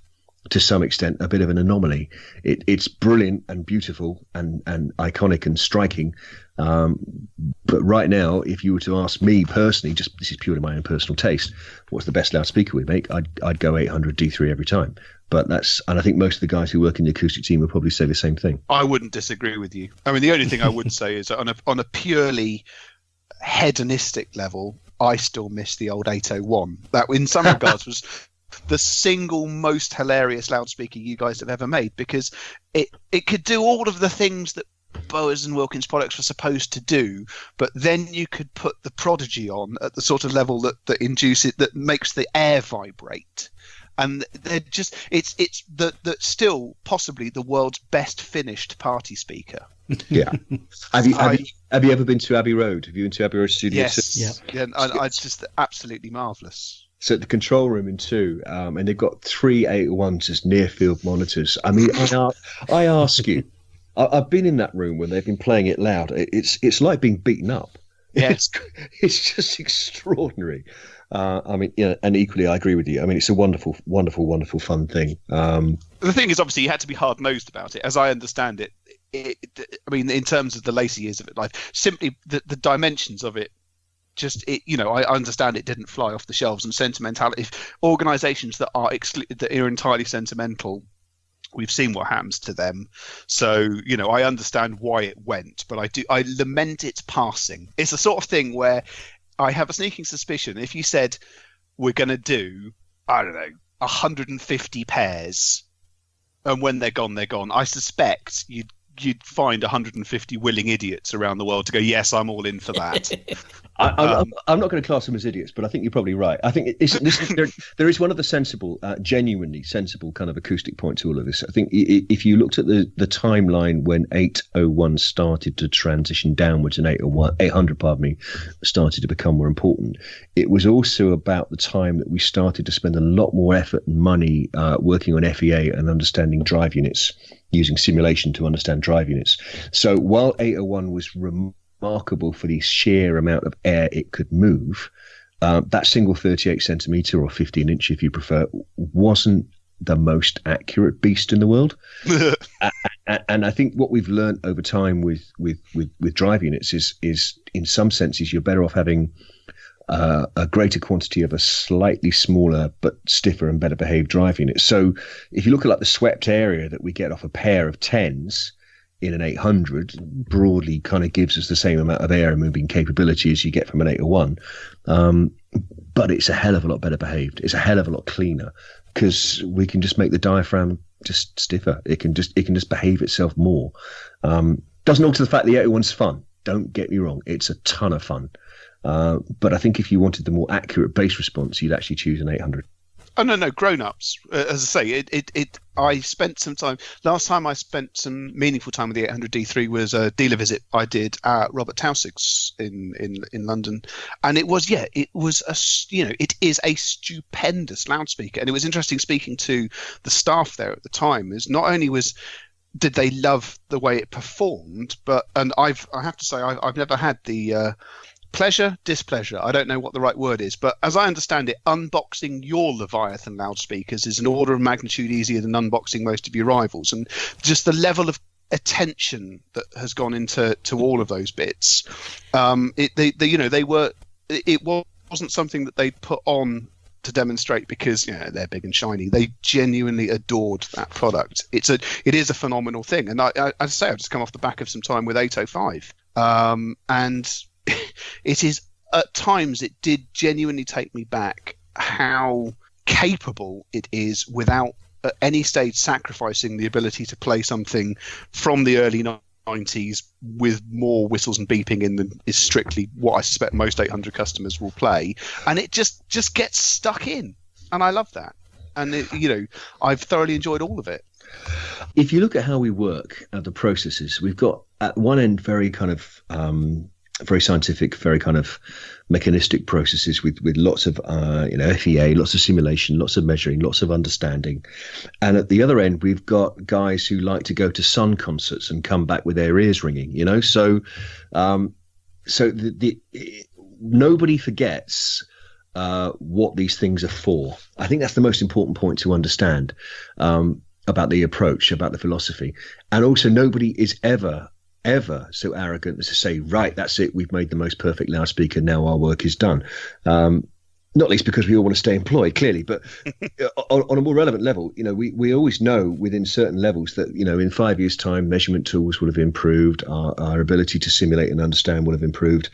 to some extent a bit of an anomaly. It's brilliant and beautiful and iconic and striking. But right now, if you were to ask me personally, just this is purely my own personal taste, what's the best loudspeaker we make? I'd go 800 D3 every time. And I think most of the guys who work in the acoustic team would probably say the same thing. I wouldn't disagree with you. I mean, the only thing I would say is that on a purely hedonistic level, I still miss the old 801. That, in some regards, was the single most hilarious loudspeaker you guys have ever made, because it could do all of the things that Bowers and Wilkins products were supposed to do, but then you could put the Prodigy on at the sort of level that induces, that makes the air vibrate. And they're just it's the still possibly the world's best finished party speaker. Yeah. Have you ever been to Abbey Road? Have you been to Abbey Road Studios? Yes. Yeah. And it's just absolutely marvelous. So the control room in 2, and they've got 3 801s as near field monitors. I mean, I ask you, I've been in that room when they've been playing it loud. It's like being beaten up. Yeah. It's just extraordinary. I mean, and equally, I agree with you. I mean, it's a wonderful, wonderful, wonderful, fun thing. The thing is, obviously, you had to be hard-nosed about it. As I understand it, I mean, in terms of the later years of its life, simply the dimensions of it, I understand it didn't fly off the shelves, and sentimentality. If organisations that are entirely sentimental, we've seen what happens to them. So, I understand why it went, but I lament its passing. It's the sort of thing where I have a sneaking suspicion if you said we're going to do, I don't know, 150 pairs, and when they're gone, I suspect you'd find 150 willing idiots around the world to go, yes, I'm all in for that. I'm not going to class them as idiots, but I think you're probably right. I think there is one of the sensible, genuinely sensible kind of acoustic point to all of this. I think if you looked at the timeline when 801 started to transition downwards and 800, started to become more important, it was also about the time that we started to spend a lot more effort and money working on FEA and understanding drive units, using simulation to understand drive units. So while 801 was remarkable for the sheer amount of air it could move, that single 38 centimeter or 15 inch, if you prefer, wasn't the most accurate beast in the world. And I think what we've learned over time with drive units is in some senses you're better off having a greater quantity of a slightly smaller but stiffer and better behaved drive unit. So if you look at like the swept area that we get off a pair of 10s in an 800, broadly kind of gives us the same amount of air moving capability as you get from an 801. But it's a hell of a lot better behaved. It's a hell of a lot cleaner because we can just make the diaphragm just stiffer. It can just behave itself more. Doesn't alter the fact the 801's fun. Don't get me wrong. It's a ton of fun. But I think if you wanted the more accurate bass response, you'd actually choose an 800. Oh no, grown-ups. As I say, I spent some time. Last time I spent some meaningful time with the 800D3 was a dealer visit I did at Robert Tausig's in London, and it is a stupendous loudspeaker. And it was interesting speaking to the staff there at the time. Is not only did they love the way it performed, and I have to say I've never had the displeasure, I don't know what the right word is, but as I understand it, unboxing your Leviathan loudspeakers is an order of magnitude easier than unboxing most of your rivals, and just the level of attention that has gone into all of those bits, it wasn't something that they put on to demonstrate because they're big and shiny. They genuinely adored that product. It is a phenomenal thing, and I've just come off the back of some time with 805, and it is at times it did genuinely take me back how capable it is without at any stage sacrificing the ability to play something from the early 90s with more whistles and beeping in than is strictly what I suspect most 800 customers will play, and it just gets stuck in, and I love that, and I've thoroughly enjoyed all of it. If you look at how we work at the processes, we've got at one end very kind of very scientific, very kind of mechanistic processes with lots of FEA, lots of simulation, lots of measuring, lots of understanding. And at the other end, we've got guys who like to go to Sun concerts and come back with their ears ringing. So nobody forgets what these things are for. I think that's the most important point to understand about the approach, about the philosophy. And also, nobody is ever so arrogant as to say, right, that's it, we've made the most perfect loudspeaker, now our work is done. Not least because we all want to stay employed, clearly, but on a more relevant level, we always know within certain levels that, in 5 years' time, measurement tools will have improved, our ability to simulate and understand will have improved,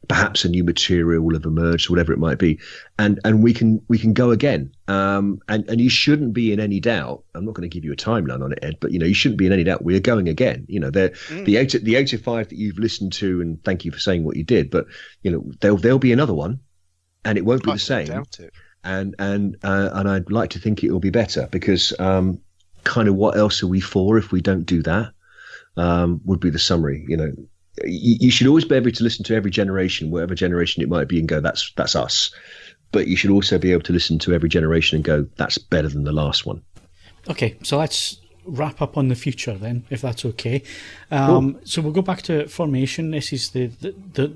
perhaps a new material will have emerged, whatever it might be, and we can go again. And you shouldn't be in any doubt. I'm not going to give you a timeline on it, Ed, but you shouldn't be in any doubt. We're going again. The 805 that you've listened to, and thank you for saying what you did, but there'll be another one. And it won't be the same. Doubt it. And I'd like to think it will be better because kind of what else are we for if we don't do that? Would be the summary. You should always be able to listen to every generation, whatever generation it might be, and go, that's us. but you should also be able to listen to every generation and go, that's better than the last one. Okay, so let's wrap up on the future then, if that's okay. Cool. So we'll go back to Formation. This is the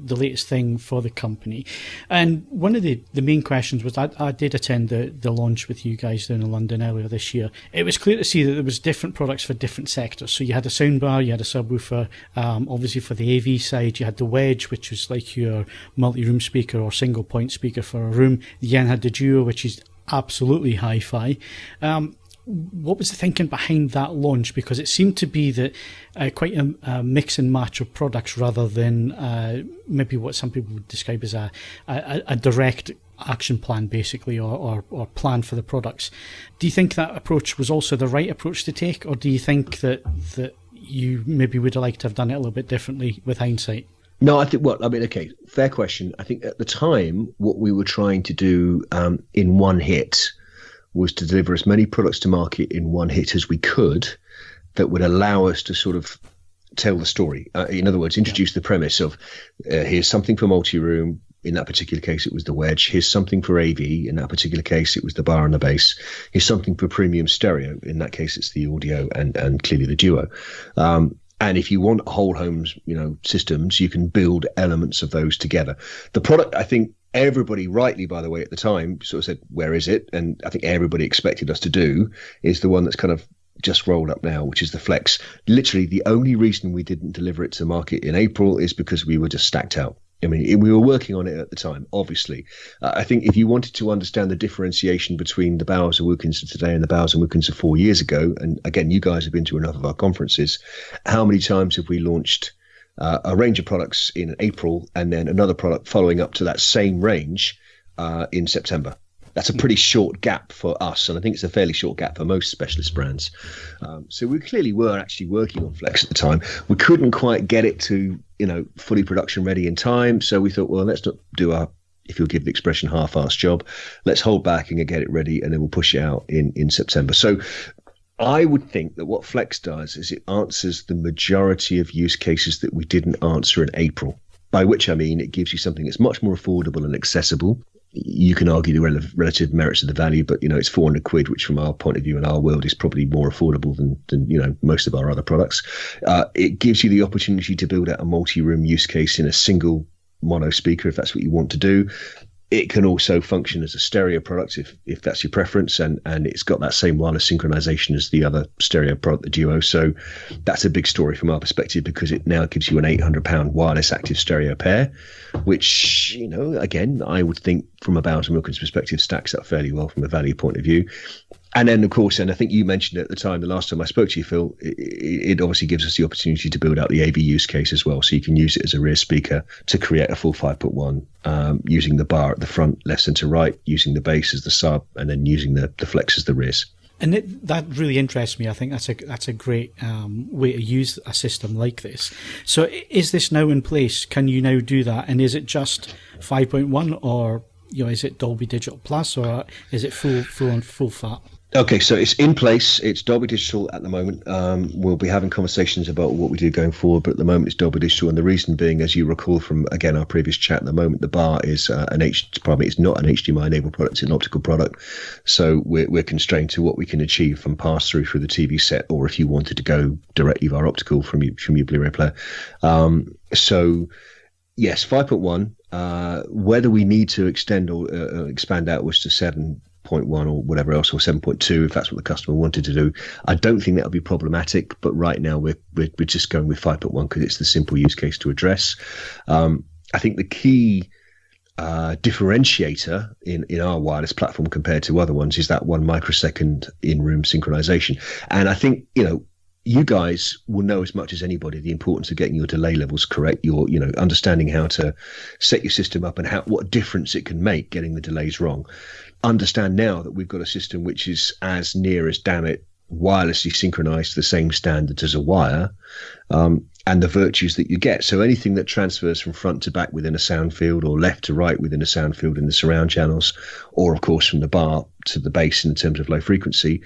latest thing for the company. And one of the main questions was, I did attend the launch with you guys down in London earlier this year. It was clear to see that there was different products for different sectors. So you had a soundbar, you had a subwoofer, obviously for the AV side, you had the Wedge, which was like your multi-room speaker or single point speaker for a room. You then had the Duo, which is absolutely hi-fi. What was the thinking behind that launch? Because it seemed to be that quite a mix and match of products rather than maybe what some people would describe as a direct action plan, basically, or plan for the products. Do you think that approach was also the right approach to take, or do you think that you maybe would have liked to have done it a little bit differently with hindsight? No, I think, okay, fair question. I think at the time, what we were trying to do in one hit was to deliver as many products to market in one hit as we could that would allow us to sort of tell the story. In other words, introduce the premise of here's something for multi-room. In that particular case, it was the Wedge. Here's something for AV. In that particular case, it was the bar and the bass. Here's something for premium stereo. In that case, it's the audio and clearly the Duo. And if you want whole homes, systems, you can build elements of those together. The product, I think, everybody rightly, by the way, at the time sort of said, where is it? And I think everybody expected us to do is the one that's kind of just rolled up now, which is the Flex. Literally, the only reason we didn't deliver it to market in April is because we were just stacked out. I mean, we were working on it at the time, obviously. I think if you wanted to understand the differentiation between the Bowers and Wilkins of today and the Bowers and Wilkins of 4 years ago, and again, you guys have been to enough of our conferences, how many times have we launched a range of products in April and then another product following up to that same range in September? That's a pretty short gap for us, and I think it's a fairly short gap for most specialist brands. So we clearly were actually working on Flex at the time. We couldn't quite get it to, fully production ready in time. So we thought, well, let's not do our, if you'll give the expression, half-assed job. Let's hold back and get it ready, and then we'll push it out in September. So I would think that what Flex does is it answers the majority of use cases that we didn't answer in April, by which I mean it gives you something that's much more affordable and accessible. You can argue the relative merits of the value, but, it's 400 quid, which from our point of view in our world is probably more affordable than most of our other products. It gives you the opportunity to build out a multi-room use case in a single mono speaker, if that's what you want to do. It can also function as a stereo product if that's your preference, and it's got that same wireless synchronization as the other stereo product, the Duo. So that's a big story from our perspective, because it now gives you an £800 wireless active stereo pair, which, again, I would think from a Bowers and Wilkins perspective stacks up fairly well from a value point of view. And then, of course, and I think you mentioned it at the time, the last time I spoke to you, Phil, it obviously gives us the opportunity to build out the AV use case as well. So you can use it as a rear speaker to create a full 5.1, using the bar at the front, left, centre, right, using the bass as the sub, and then using the Flex as the rears. And that really interests me. I think that's a great way to use a system like this. So is this now in place? Can you now do that? And is it just 5.1, or is it Dolby Digital Plus, or is it full fat? Okay, so it's in place. It's Dolby Digital at the moment. We'll be having conversations about what we do going forward, but at the moment it's Dolby Digital, and the reason being, as you recall from, again, our previous chat, at the moment the bar is it's not an HDMI-enabled product, it's an optical product. So we're constrained to what we can achieve from pass-through the TV set, or if you wanted to go directly via optical from your Blu-ray player. So yes, 5.1. Whether we need to extend or expand outwards to 7.1 or whatever else, or 7.2 if that's what the customer wanted to do, I don't think that would be problematic. But right now we're just going with 5.1 because it's the simple use case to address. I think the key differentiator in our wireless platform compared to other ones is that 1 microsecond in-room synchronization. And I think you guys will know as much as anybody the importance of getting your delay levels correct, your understanding how to set your system up and what difference it can make getting the delays wrong. Understand now that we've got a system which is as near as, damn it, wirelessly synchronized to the same standards as a wire, and the virtues that you get. So anything that transfers from front to back within a sound field, or left to right within a sound field in the surround channels, or of course from the bar to the bass in terms of low frequency,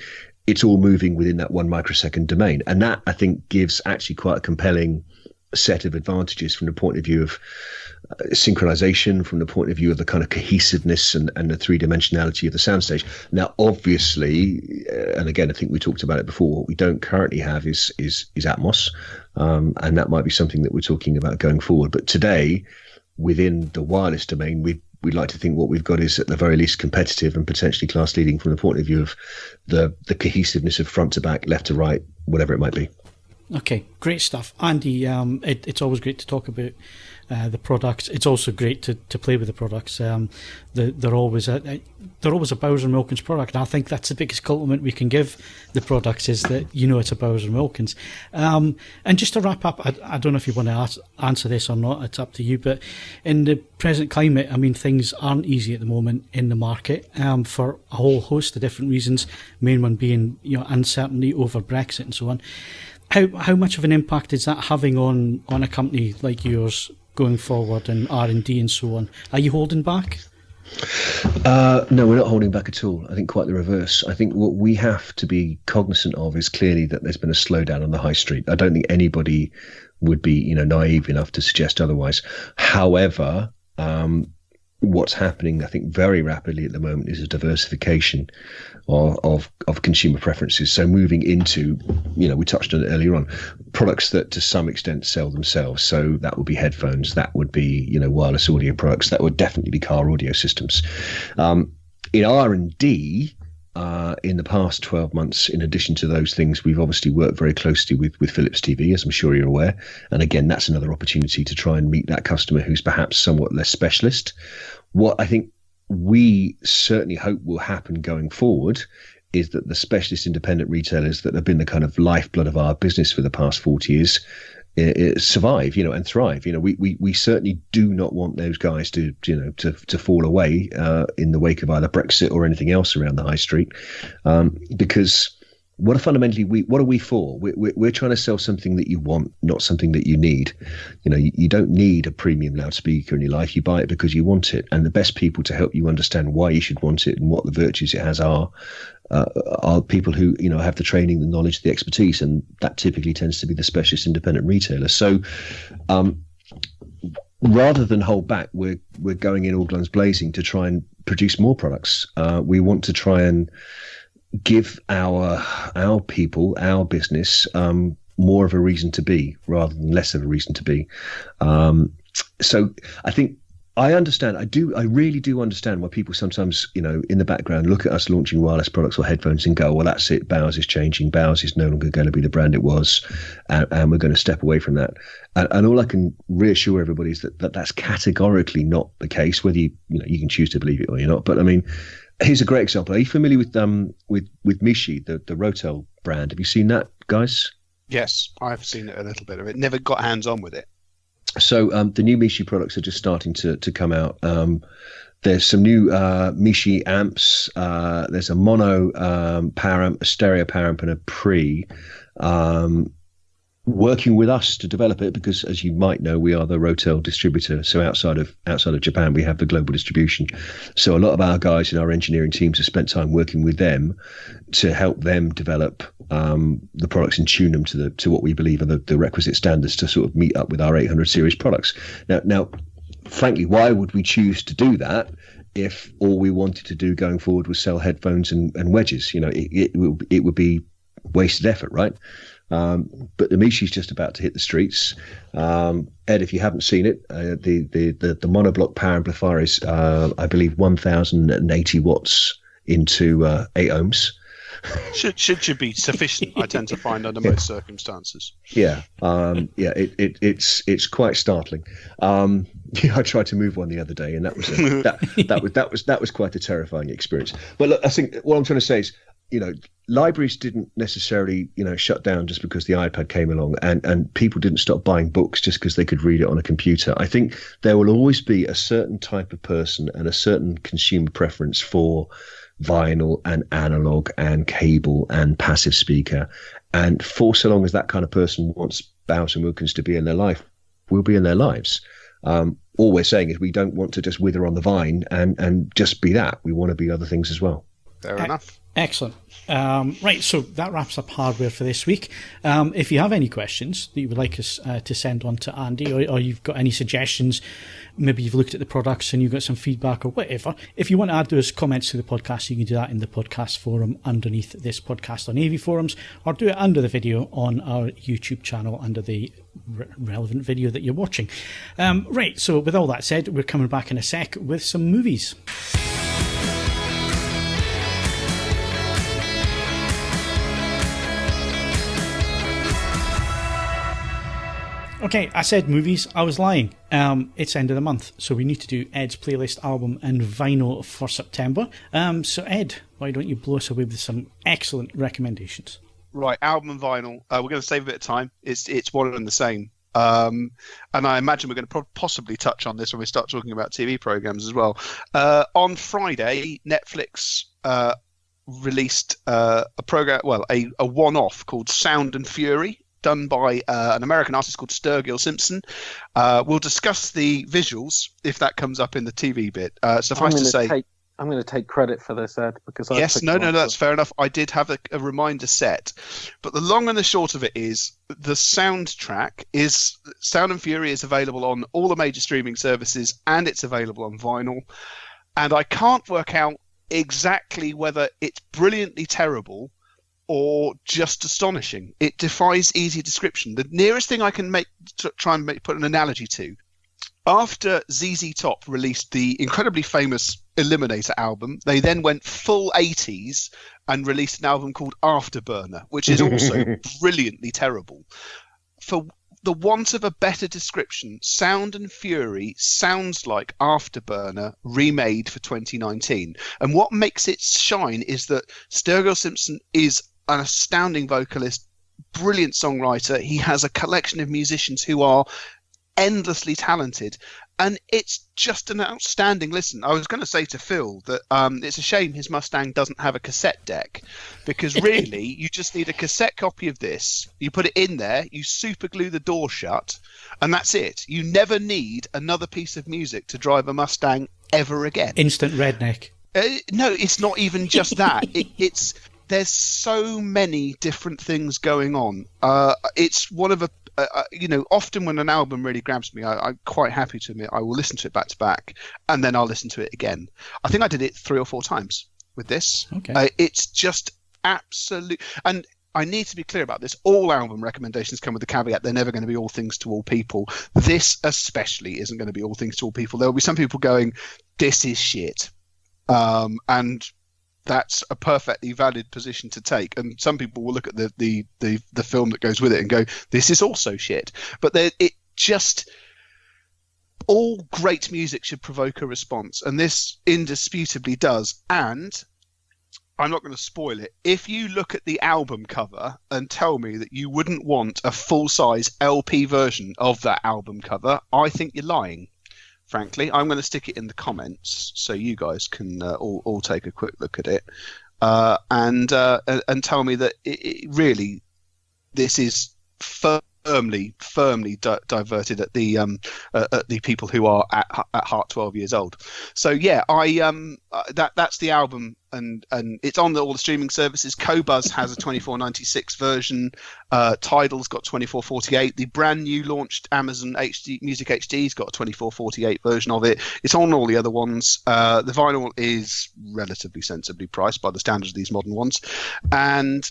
it's all moving within that 1 microsecond domain. And that, I think, gives actually quite a compelling set of advantages from the point of view of synchronization, from the point of view of the kind of cohesiveness and the three-dimensionality of the soundstage. Now, obviously, and again, I think we talked about it before, what we don't currently have is Atmos, and that might be something that we're talking about going forward. But today, within the wireless domain, we'd like to think what we've got is at the very least competitive and potentially class leading from the point of view of the cohesiveness of front to back, left to right, whatever it might be. Okay, great stuff. Andy, it's always great to talk about the products. It's also great to play with the products. They're always a Bowers & Wilkins product, and I think that's the biggest compliment we can give the products, is that it's a Bowers & Wilkins. And just to wrap up, I don't know if you want to answer this or not, it's up to you, but in the present climate, I mean, things aren't easy at the moment in the market for a whole host of different reasons, main one being uncertainty over Brexit and so on. How much of an impact is that having on a company like yours going forward, and R&D and so on? Are you holding back? No, we're not holding back at all. I think quite the reverse. I think what we have to be cognizant of is clearly that there's been a slowdown on the high street. I don't think anybody would be naive enough to suggest otherwise. However, what's happening, I think, very rapidly at the moment is a diversification of consumer preferences. So moving into, we touched on it earlier on, products that to some extent sell themselves. So that would be headphones, that would be, wireless audio products, that would definitely be car audio systems. In R&D, in the past 12 months, in addition to those things, we've obviously worked very closely with Philips TV, as I'm sure you're aware. And again, that's another opportunity to try and meet that customer who's perhaps somewhat less specialist. What I think we certainly hope will happen going forward is that the specialist independent retailers that have been the kind of lifeblood of our business for the past 40 years survive, and thrive. We certainly do not want those guys to fall away in the wake of either Brexit or anything else around the high street, because what are we for? We're trying to sell something that you want, not something that you need. You don't need a premium loudspeaker in your life. You buy it because you want it, and the best people to help you understand why you should want it and what the virtues it has are people who have the training, the knowledge, the expertise, and that typically tends to be the specialist independent retailer. So rather than hold back, we're going in all guns blazing to try and produce more products. We want to try and give our people, our business, more of a reason to be rather than less of a reason to be. So I think I understand. I really do understand why people sometimes, in the background look at us launching wireless products or headphones and go, well, that's it. Bowers is changing. Bowers is no longer going to be the brand it was, and we're going to step away from that. And all I can reassure everybody is that that's categorically not the case, whether you can choose to believe it or you're not. But I mean, here's a great example. Are you familiar with Mishi, the Rotel brand? Have you seen that, guys? Yes, I've seen a little bit of it. Never got hands-on with it. So the new Mishi products are just starting to come out. There's some new Mishi amps. There's a mono power amp, a stereo power amp, and a pre. Working with us to develop it because, as you might know, we are the Rotel distributor. So outside of Japan, we have the global distribution. So a lot of our guys in our engineering teams have spent time working with them to help them develop the products and tune them to what we believe are the requisite standards to sort of meet up with our 800 series products. Now, frankly, why would we choose to do that if all we wanted to do going forward was sell headphones and wedges? It would be wasted effort, right? But the Mishi's just about to hit the streets. Ed, if you haven't seen it, the monoblock power amplifier is, I believe, 1,080 watts into 8 ohms. Should be sufficient, I tend to find, under most circumstances. Yeah, it's quite startling. I tried to move one the other day, and that was quite a terrifying experience. But look, I think what I'm trying to say is, libraries didn't necessarily, shut down just because the iPad came along, and people didn't stop buying books just because they could read it on a computer. I think there will always be a certain type of person and a certain consumer preference for vinyl and analog and cable and passive speaker. And for so long as that kind of person wants Bowers & Wilkins to be in their life, will be in their lives. All we're saying is we don't want to just wither on the vine and just be that. We want to be other things as well. Fair enough. Excellent. Right, so that wraps up hardware for this week. If you have any questions that you would like us to send on to Andy, or you've got any suggestions, maybe you've looked at the products and you've got some feedback or whatever, if you want to add those comments to the podcast, you can do that in the podcast forum underneath this podcast on AVForums, or do it under the video on our YouTube channel under the relevant video that you're watching. Right, so with all that said, we're coming back in a sec with some movies. Okay, I said movies. I was lying. It's end of the month, so we need to do Ed's playlist, album and vinyl for September. So Ed, why don't you blow us away with some excellent recommendations? Right, album and vinyl. We're going to save a bit of time. It's one and the same. And I imagine we're going to possibly touch on this when we start talking about TV programs as well. On Friday, Netflix released a program, well, a one-off called Sound and Fury, done by an American artist called Sturgill Simpson. We'll discuss the visuals if that comes up in the TV bit. Suffice to say, I'm going to take credit for this, Ed, because that's fair enough. I did have a reminder set, but the long and the short of it is the soundtrack is Sound and Fury is available on all the major streaming services, and it's available on vinyl. And I can't work out exactly whether it's brilliantly terrible or just astonishing. It defies easy description. The nearest thing I can put an analogy to, after ZZ Top released the incredibly famous Eliminator album, they then went full 80s and released an album called Afterburner, which is also brilliantly terrible. For the want of a better description, Sound and Fury sounds like Afterburner remade for 2019. And what makes it shine is that Sturgill Simpson is an astounding vocalist, brilliant songwriter. He has a collection of musicians who are endlessly talented, and it's just an outstanding listen. I was going to say to Phil that it's a shame his Mustang doesn't have a cassette deck, because really you just need a cassette copy of this, you put it in there, you super glue the door shut, and that's it. You never need another piece of music to drive a Mustang ever again. Instant redneck. No, it's not even just that. There's so many different things going on. It's one of often when an album really grabs me, I'm quite happy to admit I will listen to it back to back, and then I'll listen to it again. I think I did it 3 or 4 times with this. Okay. It's just absolute. And I need to be clear about this. All album recommendations come with the caveat they're never going to be all things to all people. This especially isn't going to be all things to all people. There will be some people going, this is shit. And that's a perfectly valid position to take, and some people will look at the film that goes with it and go, this is also shit. But all great music should provoke a response, and this indisputably does. And I'm not going to spoil it. If you look at the album cover and tell me that you wouldn't want a full-size LP version of that album cover, I think you're lying. Frankly, I'm going to stick it in the comments so you guys can all take a quick look at it, and tell me that really this is firmly diverted at the people who are at heart 12 years old. So yeah, that's the album, and it's on all the streaming services. Qobuz has a 24.96 version. Tidal's got 24.48. The brand new launched Amazon Music HD's got a 24.48 version of it. It's on all the other ones. The vinyl is relatively sensibly priced by the standards of these modern ones, and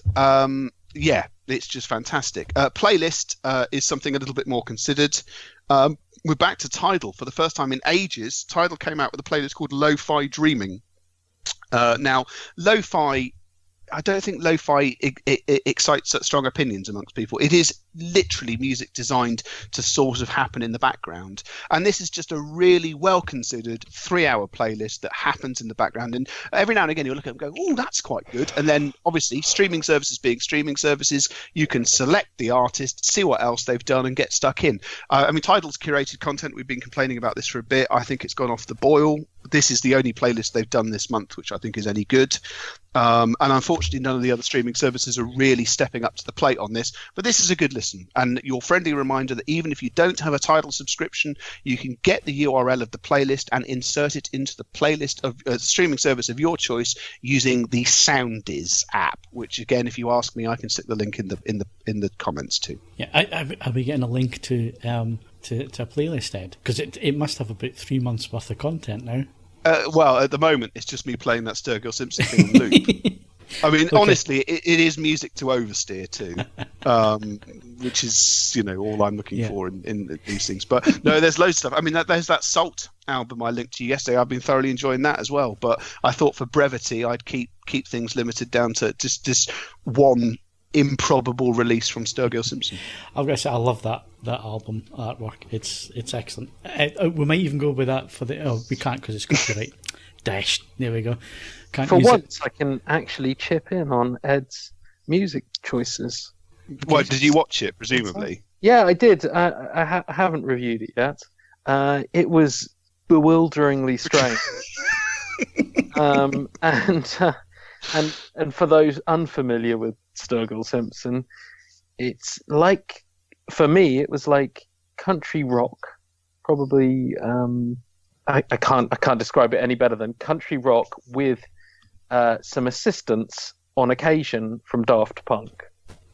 yeah, it's just fantastic. Playlist is something a little bit more considered. We're back to Tidal for the first time in ages. Tidal came out with a playlist called Lo-Fi Dreaming. Now, lo-fi, I don't think lo-fi excites such strong opinions amongst people. It is literally music designed to sort of happen in the background. And this is just a really well-considered 3-hour playlist that happens in the background. And every now and again, you'll look at it and go, oh, that's quite good. And then, obviously, streaming services being streaming services, you can select the artist, see what else they've done, and get stuck in. I mean, Tidal's curated content, we've been complaining about this for a bit. I think it's gone off the boil. This is the only playlist they've done this month, which I think is any good. And unfortunately, none of the other streaming services are really stepping up to the plate on this. But this is a good listen. listen. And your friendly reminder that even if you don't have a Tidal subscription, you can get the URL of the playlist and insert it into the playlist of streaming service of your choice using the Soundies app. Which, again, if you ask me, I can stick the link in the comments too. Yeah, I'll be getting a link to a playlist, Ed, because it must have about 3 months worth of content now. Well, at the moment, it's just me playing that Sturgill Simpson thing on loop. I mean, honestly, it is music to oversteer too, which is, all I'm looking for in these things. But no, there's loads of stuff. I mean, there's that Salt album I linked to you yesterday. I've been thoroughly enjoying that as well. But I thought for brevity, I'd keep things limited down to just this one improbable release from Sturgill Simpson. I've got to say, I love that album artwork. It's excellent. We might even go with that for the. Oh, we can't because it's copyright. Dash. There we go. Can't For use once, I can actually chip in on Ed's music choices. Well, did you watch it? Presumably. Yeah, I did. I haven't reviewed it yet. It was bewilderingly strange. And for those unfamiliar with Sturgill Simpson, it's like, for me, it was like country rock. Probably, I can't describe it any better than country rock with some assistance on occasion from Daft Punk.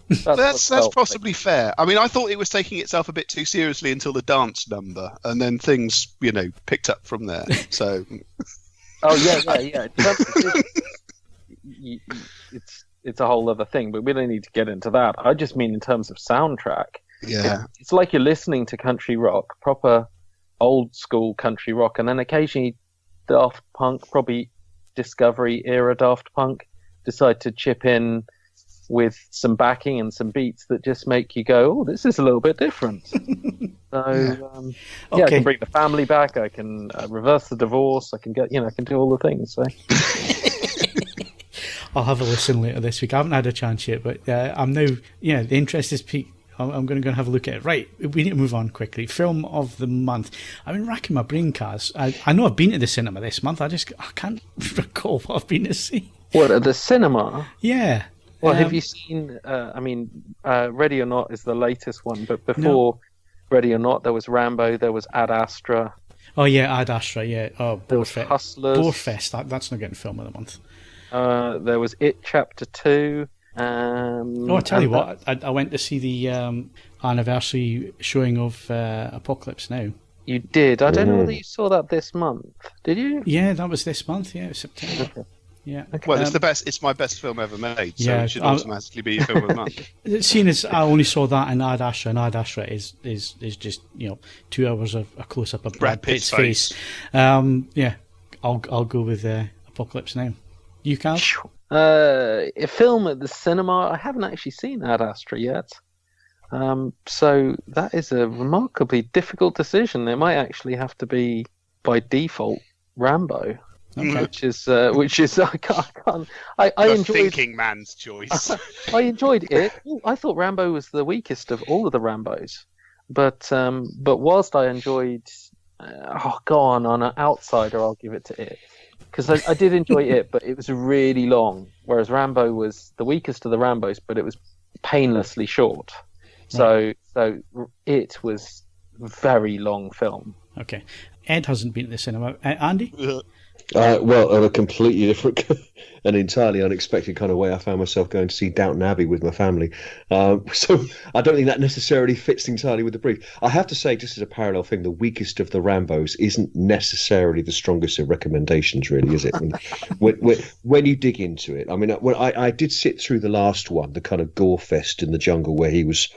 That's possibly fair. I mean, I thought it was taking itself a bit too seriously until the dance number, and then things, picked up from there. So. Oh yeah. It's a whole other thing, but we don't need to get into that. I just mean in terms of soundtrack. Yeah. It's like you're listening to country rock, proper old school country rock, and then occasionally Daft Punk, probably Discovery era Daft Punk, decide to chip in with some backing and some beats that just make you go, oh, this is a little bit different. So I can bring the family back, I can reverse the divorce, I can get, I can do all the things. So I'll have a listen later this week. I haven't had a chance yet, but I'm now, the interest is peaked. I'm going to go and have a look at it. Right, we need to move on quickly. Film of the month. I've been racking my brain, Kaz. I know I've been to the cinema this month. I can't recall what I've been to see. What, at the cinema? Yeah. Well, have you seen, Ready or Not is the latest one, but before Ready or Not, there was Rambo, there was Ad Astra. Oh, yeah, Ad Astra, yeah. Oh, Hustlers. Borefest, that's not getting film of the month. There was It Chapter 2. I tell you what, I went to see the anniversary showing of Apocalypse Now. You did? I don't know whether you saw that this month. Did you? Yeah, that was this month. Yeah, it was September. Okay. Yeah. Okay. Well, it's the best. It's my best film ever made, so it should automatically be a film of the month. Seeing as I only saw that in Ad Astra, and Ad Astra is just 2 hours of a close up of Brad Pitt's face. I'll go with Apocalypse Now. You, Cal? A film at the cinema. I haven't actually seen Ad Astra yet. So that is a remarkably difficult decision. It might actually have to be by default Rambo. Okay. Which is I can't. I enjoyed thinking man's choice. I enjoyed it. I thought Rambo was the weakest of all of the Rambos, but whilst I enjoyed, on an outsider, I'll give it to it, because I did enjoy it, but it was really long. Whereas Rambo was the weakest of the Rambos, but it was painlessly short. So it was a very long film. Okay, Ed hasn't been to the cinema. Andy. Well, on a completely different and entirely unexpected kind of way, I found myself going to see Downton Abbey with my family. So I don't think that necessarily fits entirely with the brief. I have to say, just as a parallel thing, the weakest of the Rambos isn't necessarily the strongest of recommendations, really, is it? When you dig into it, I mean, when I did sit through the last one, the kind of gore fest in the jungle, where he was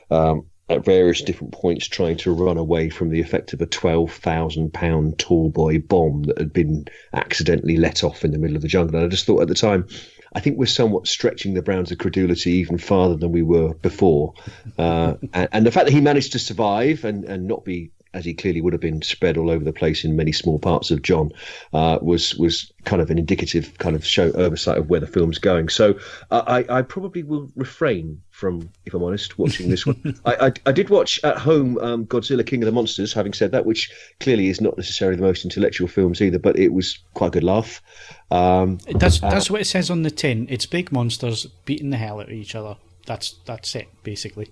at various different points trying to run away from the effect of a 12,000-pound tall boy bomb that had been accidentally let off in the middle of the jungle. And I just thought at the time, I think we're somewhat stretching the bounds of credulity even farther than we were before. And the fact that he managed to survive and not be, as he clearly would have been, spread all over the place in many small parts of John, was kind of an indicative kind of show oversight of where the film's going. So I probably will refrain from, if I'm honest, watching this one. I did watch at home Godzilla King of the Monsters, having said that, which clearly is not necessarily the most intellectual films either, but it was quite a good laugh. That's what it says on the tin. It's big monsters beating the hell out of each other. That's it, basically.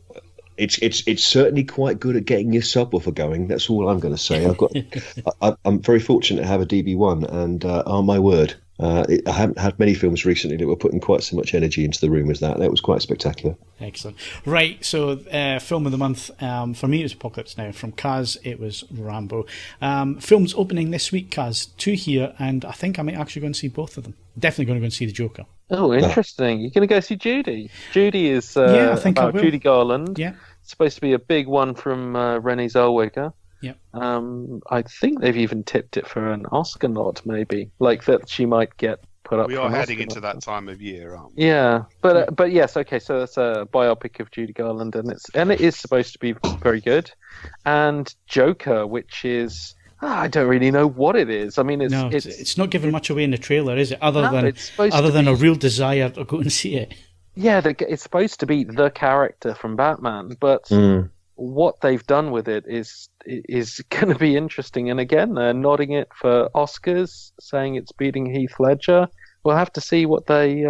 It's certainly quite good at getting your subwoofer going. That's all I'm going to say. I'm very fortunate to have a DB1, and on my word, I haven't had many films recently that were putting quite so much energy into the room as that. That was quite spectacular. Excellent. Right, so film of the month, for me it was Apocalypse Now. From Kaz, it was Rambo. Films opening this week, Kaz, 2 here, and I think I might actually go and see both of them. Definitely going to go and see The Joker. Oh, interesting. You're going to go see Judy. Judy is I think about Judy Garland. Yeah. It's supposed to be a big one from Renée Zellweger. Yeah. I think they've even tipped it for an Oscar nod, maybe. Like that she might get put up. We for are an heading Oscar into nod. that time of year, aren't we? Yeah, but yes, okay. So it's a biopic of Judy Garland, and it is supposed to be very good. And Joker, which is I don't really know what it is. I mean, it's not giving much away in the trailer, is it? Other No, than a real desire to go and see it. Yeah, it's supposed to be the character from Batman, but what they've done with it is going to be interesting. And again, they're nodding it for Oscars, saying it's beating Heath Ledger. We'll have to see what they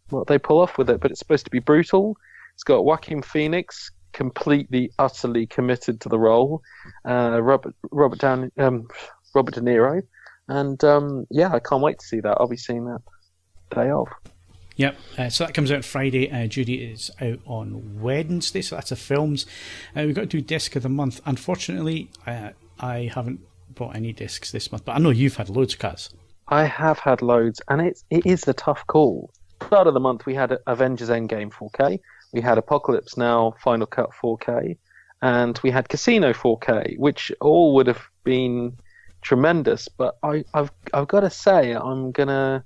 pull off with it. But it's supposed to be brutal. It's got Joaquin Phoenix completely, utterly committed to the role. Robert De Niro, and I can't wait to see that. I'll be seeing that day of. Yep, so that comes out Friday. Judy is out on Wednesday, so that's the films. We've got to do disc of the month. Unfortunately, I haven't bought any discs this month, but I know you've had loads, Kaz. I have had loads, and it is the tough call. Start of the month, we had Avengers Endgame 4K, we had Apocalypse Now Final Cut 4K, and we had Casino 4K, which all would have been tremendous. But I've got to say, I'm gonna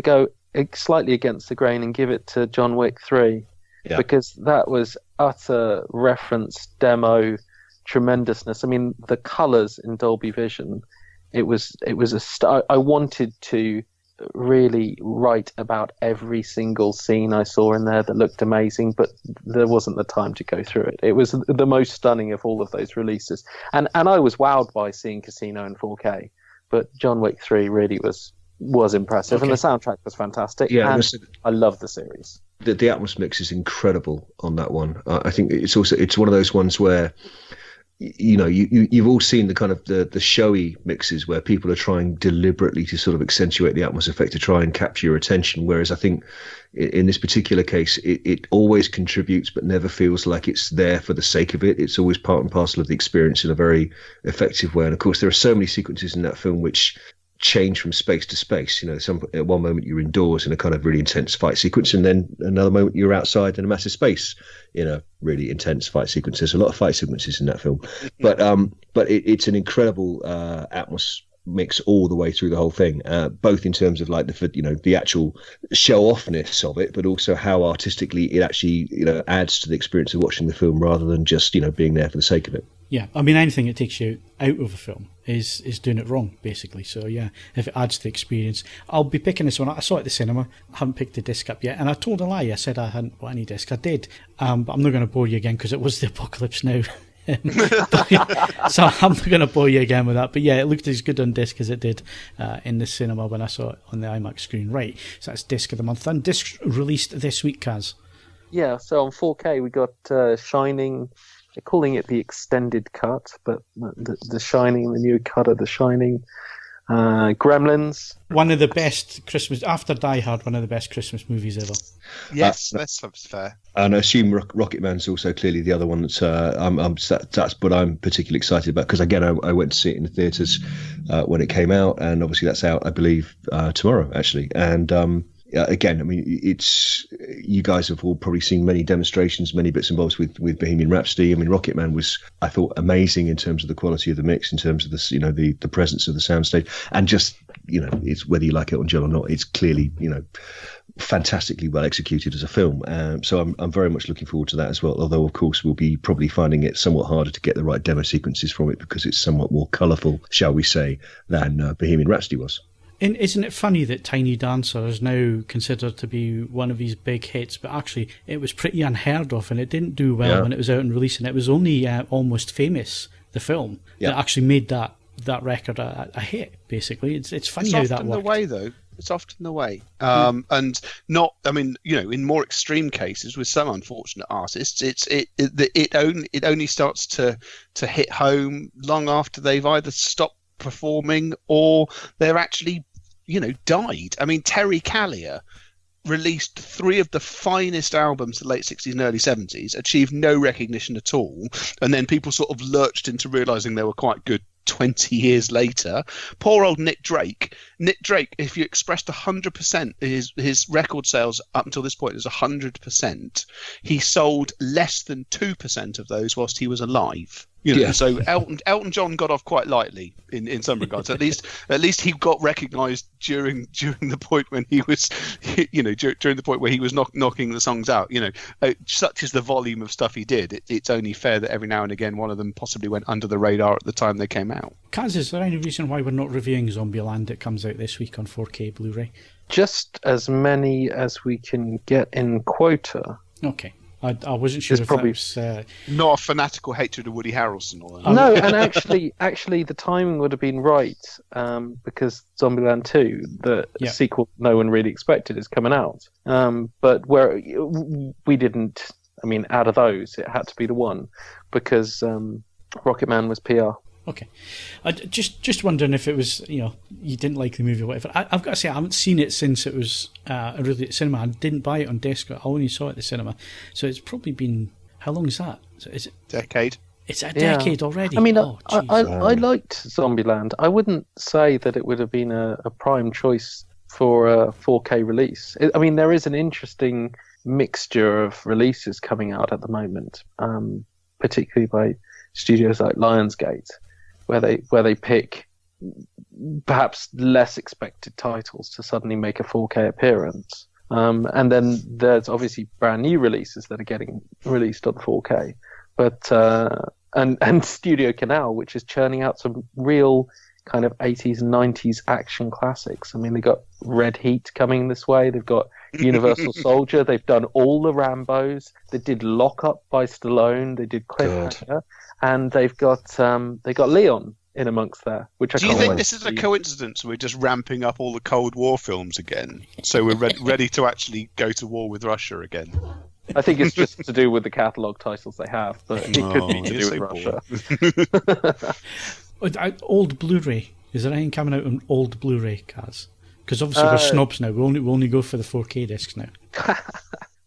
go slightly against the grain and give it to John Wick 3, because that was utter reference demo tremendousness. I mean, the colours in Dolby Vision, it was I wanted to really write about every single scene I saw in there that looked amazing, but there wasn't the time to go through it. It was the most stunning of all of those releases, and I was wowed by seeing Casino in 4K, but John Wick 3 really was impressive, and the soundtrack was fantastic. Yeah, and I love the series. The Atmos mix is incredible on that one. I think it's one of those ones where you've all seen the kind of the showy mixes where people are trying deliberately to sort of accentuate the Atmos effect to try and capture your attention, whereas I think in this particular case it always contributes but never feels like it's there for the sake of it. It's always part and parcel of the experience in a very effective way. And of course there are so many sequences in that film which change from space to space. At one moment you're indoors in a kind of really intense fight sequence, and then another moment you're outside in a massive space in a really intense fight sequence. There's a lot of fight sequences in that film, but it's an incredible Atmos mix all the way through the whole thing, both in terms of like the actual show offness of it, but also how artistically it actually adds to the experience of watching the film rather than just being there for the sake of it. Yeah, I mean, anything that takes you out of a film is doing it wrong, basically. So, yeah, if it adds to the experience. I'll be picking this one up. I saw it at the cinema. I haven't picked the disc up yet. And I told a lie. I said I hadn't bought any disc. I did. But I'm not going to bore you again because it was the Apocalypse Now. So I'm not going to bore you again with that. But, yeah, it looked as good on disc as it did in the cinema when I saw it on the IMAX screen. Right, so that's disc of the month. And disc released this week, Kaz. Yeah, so on 4K we got Shining. They're calling it the extended cut, but the Shining, the new cut of The Shining. Gremlins. One of the best Christmas, after Die Hard, one of the best Christmas movies ever. Yes, that's fair. And I assume Rocketman's also clearly the other one that's what I'm particularly excited about, because again I went to see it in the theatres when it came out, and obviously that's out I believe tomorrow actually, and again, I mean, you guys have all probably seen many demonstrations, many bits and bobs with Bohemian Rhapsody. I mean, Rocketman was, I thought, amazing in terms of the quality of the mix, in terms of the presence of the soundstage, and just it's whether you like Elton John or not, it's clearly fantastically well executed as a film. So I'm very much looking forward to that as well. Although of course we'll be probably finding it somewhat harder to get the right demo sequences from it because it's somewhat more colourful, shall we say, than Bohemian Rhapsody was. And isn't it funny that Tiny Dancer is now considered to be one of his big hits, but actually it was pretty unheard of and it didn't do well when it was out and released, and it was only Almost Famous, the film, that actually made that record a hit, basically. It's funny how that worked. It's often the way, though. It's often the way. And not, I mean, in more extreme cases with some unfortunate artists, it only starts to hit home long after they've either stopped performing or they're actually, died. I mean, Terry Callier released 3 of the finest albums of the late 60s and early 70s, achieved no recognition at all, and then people sort of lurched into realizing they were quite good 20 years later. Poor old Nick Drake, if you expressed 100%, his record sales up until this point is 100%. He sold less than 2% of those whilst he was alive. So Elton John got off quite lightly in some regards. At least he got recognised during the point when he was, during the point where he was knocking the songs out. Such is the volume of stuff he did. It's only fair that every now and again one of them possibly went under the radar at the time they came out. Kaz, is there any reason why we're not reviewing Zombieland that comes out this week on 4K Blu-ray? Just as many as we can get in quota. Okay. I wasn't sure if probably that was... Not a fanatical hatred of Woody Harrelson or that. No, and actually the timing would have been right, because Zombieland 2, the sequel no one really expected, is coming out. But where we didn't, out of those, it had to be the one, because Rocketman was PR. Okay. Just wondering if it was, you didn't like the movie or whatever. I've got to say, I haven't seen it since it was released at cinema. I didn't buy it on disc. I only saw it at the cinema. So it's probably been, how long is that? So is it decade? It's a decade already. I liked Zombieland. I wouldn't say that it would have been a prime choice for a 4K release. There is an interesting mixture of releases coming out at the moment, particularly by studios like Lionsgate, where they pick perhaps less expected titles to suddenly make a 4K appearance. And then there's obviously brand new releases that are getting released on 4K. But and Studio Canal, which is churning out some real kind of 80s and 90s action classics. They've got Red Heat coming this way. They've got Universal Soldier. They've done all the Rambos. They did Lock Up by Stallone. They did Cliffhanger. And they've got Leon in amongst there, which I Do you think this is a coincidence? We're just ramping up all the Cold War films again, so we're ready to actually go to war with Russia again? I think it's just to do with the catalogue titles they have, but it could be to do with Russia. Old Blu-ray. Is there anything coming out on old Blu-ray, Kaz? Because obviously we're snobs now. We only go for the 4K discs now.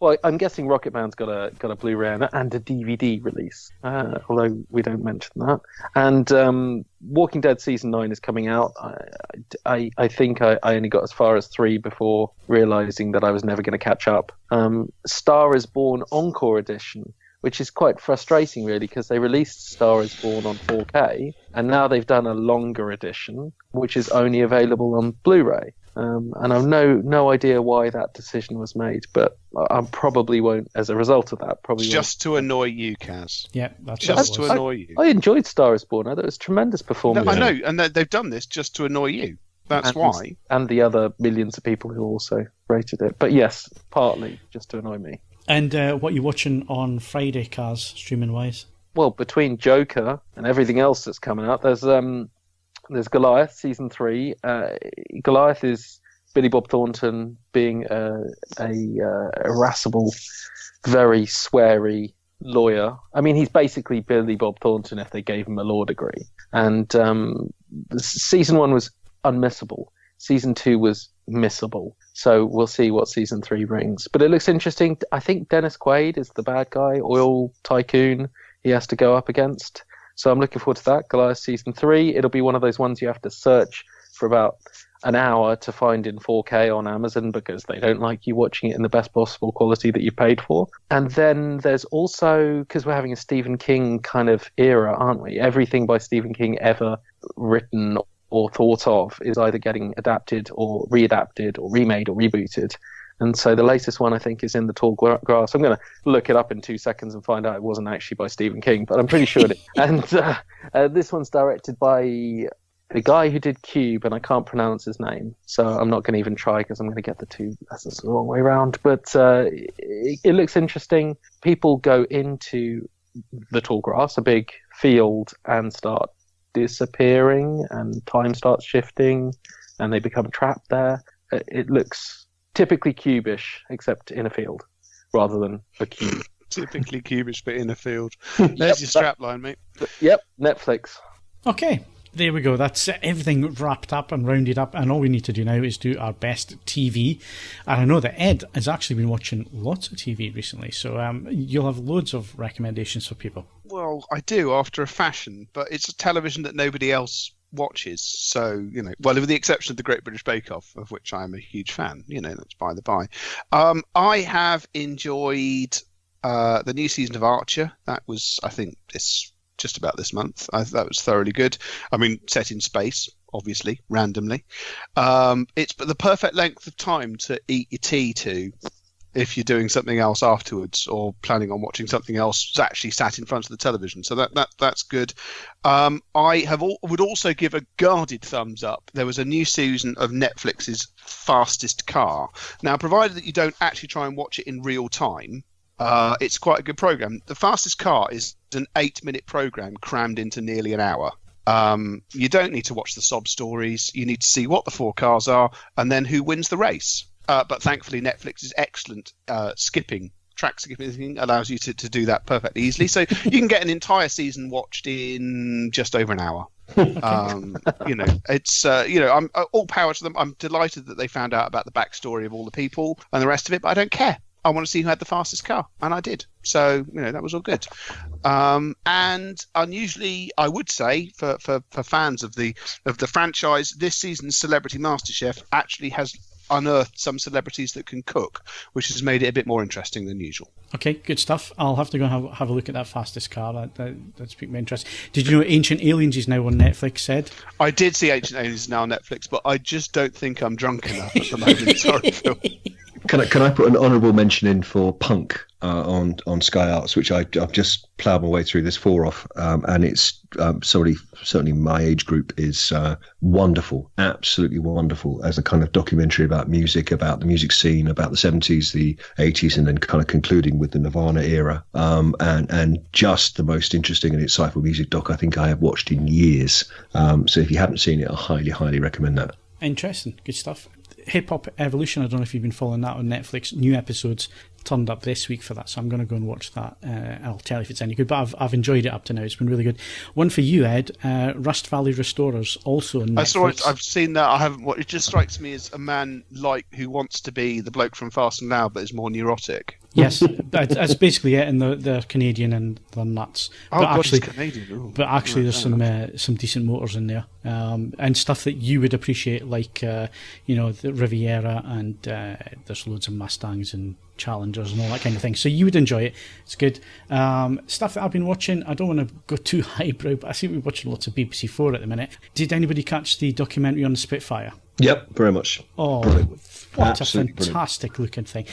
Well, I'm guessing Rocketman's got a Blu-ray and a DVD release, although we don't mention that. And Walking Dead Season 9 is coming out. I think I only got as far as 3 before realising that I was never going to catch up. Star is Born Encore Edition, which is quite frustrating, really, because they released Star is Born on 4K, and now they've done a longer edition, which is only available on Blu-ray. And I've no idea why that decision was made, but I probably won't, as a result of that, to annoy you, Kaz. Yeah, that's just to annoy you. I enjoyed Star is Born. I thought it was a tremendous performance. No, I know, and they've done this just to annoy you. That's why. And the other millions of people who also rated it. But yes, partly just to annoy me. And what are you watching on Friday, Kaz, streaming-wise? Well, between Joker and everything else that's coming out, there's Goliath, Season 3. Goliath is Billy Bob Thornton being a irascible, very sweary lawyer. He's basically Billy Bob Thornton if they gave him a law degree. And Season 1 was unmissable. Season 2 was missable. So we'll see what Season 3 brings. But it looks interesting. I think Dennis Quaid is the bad guy, oil tycoon he has to go up against. So I'm looking forward to that. Goliath Season 3. It'll be one of those ones you have to search for about an hour to find in 4K on Amazon because they don't like you watching it in the best possible quality that you paid for. And then there's also, because we're having a Stephen King kind of era, aren't we? Everything by Stephen King ever written or thought of is either getting adapted or readapted or remade or rebooted. And so the latest one, I think, is In the Tall Grass. I'm going to look it up in 2 seconds and find out it wasn't actually by Stephen King, but I'm pretty sure it is. And this one's directed by the guy who did Cube, and I can't pronounce his name, so I'm not going to even try because I'm going to get the two letters the wrong way around. But it looks interesting. People go into the tall grass, a big field, and start disappearing, and time starts shifting, and they become trapped there. it looks typically cubish, except in a field rather than a cube. Typically cubish, but in a field. There's your strapline, mate. Yep, Netflix. Okay. There we go. That's everything wrapped up and rounded up, and all we need to do now is do our best TV. And I know that Ed has actually been watching lots of TV recently, so you'll have loads of recommendations for people. Well, I do after a fashion, but it's a television that nobody else watches. So, well, with the exception of the Great British Bake Off, of which I'm a huge fan, that's by the by. I have enjoyed the new season of Archer. That was, I think, just about this month. That was thoroughly good. I mean, set in space, obviously, randomly. It's the perfect length of time to eat your tea to if you're doing something else afterwards or planning on watching something else actually sat in front of the television. So that's good. Would also give a guarded thumbs up. There was a new season of Netflix's Fastest Car. Now, provided that you don't actually try and watch it in real time, it's quite a good program. The Fastest Car is an 8-minute program crammed into nearly an hour. You don't need to watch the sob stories. You need to see what the 4 cars are and then who wins the race. But thankfully, Netflix's excellent track skipping allows you to do that perfectly easily. So you can get an entire season watched in just over an hour. It's I'm all power to them. I'm delighted that they found out about the backstory of all the people and the rest of it, but I don't care. I want to see who had the fastest car, and I did. So, that was all good. And unusually, I would say, for fans of the franchise, this season's Celebrity MasterChef actually has unearthed some celebrities that can cook, which has made it a bit more interesting than usual. Okay, good stuff. I'll have to go and have a look at that Fastest Car. That's piqued my interest. Did you know Ancient Aliens is now on Netflix, Ed? I did see Ancient Aliens is now on Netflix, but I just don't think I'm drunk enough at the moment. Sorry, Phil. Can I put an honourable mention in for Punk on Sky Arts, which I've just ploughed my way through this 4 off, and it's certainly my age group is wonderful, absolutely wonderful, as a kind of documentary about music, about the music scene, about the 70s, the 80s, and then kind of concluding with the Nirvana era, and just the most interesting and insightful music doc I think I have watched in years. So if you haven't seen it, I highly, highly recommend that. Interesting, good stuff. Hip Hop Evolution, I don't know if you've been following that on Netflix. New episodes turned up this week for that, so I'm going to go and watch that. I'll tell you if it's any good, but I've enjoyed it up to now. It's been really good. One for you, Ed, Rust Valley Restorers, also on Netflix. I saw it. I've seen that. I haven't watched. It just strikes me as a man who wants to be the bloke from Fast and Loud, but is more neurotic. Yes, that's basically it, and they're Canadian and they're nuts. Oh, but God, actually, he's Canadian. Ooh, but actually, there's some decent motors in there, and stuff that you would appreciate, like the Riviera, and there's loads of Mustangs and Challengers and all that kind of thing. So you would enjoy it. It's good. Stuff that I've been watching, I don't want to go too highbrow, but I seem to be watching lots of BBC 4 at the minute. Did anybody catch the documentary on the Spitfire? Yep, very much. Oh, brilliant. What absolutely a fantastic brilliant looking thing.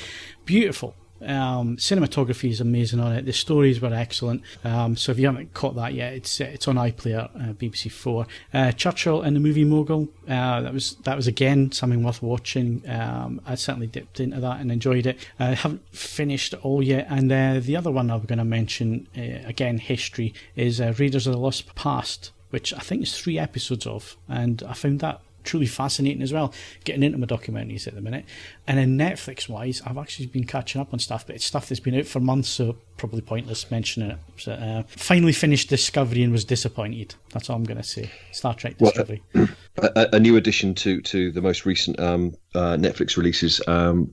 Beautiful. Cinematography is amazing on it. The stories were excellent. So if you haven't caught that yet, it's on iPlayer, BBC 4. Churchill and the Movie Mogul. That was again something worth watching. I certainly dipped into that and enjoyed it. I haven't finished it all yet. And the other one I'm going to mention, again, history, is Raiders of the Lost Past, which I think is 3 episodes of, and I found that truly fascinating as well, getting into my documentaries at the minute. And then Netflix wise, I've actually been catching up on stuff, but it's stuff that's been out for months, so probably pointless mentioning it. So, finally finished Discovery and was disappointed. That's all I'm going to say. Star Trek Discovery. Well, a new addition to the most recent Netflix releases,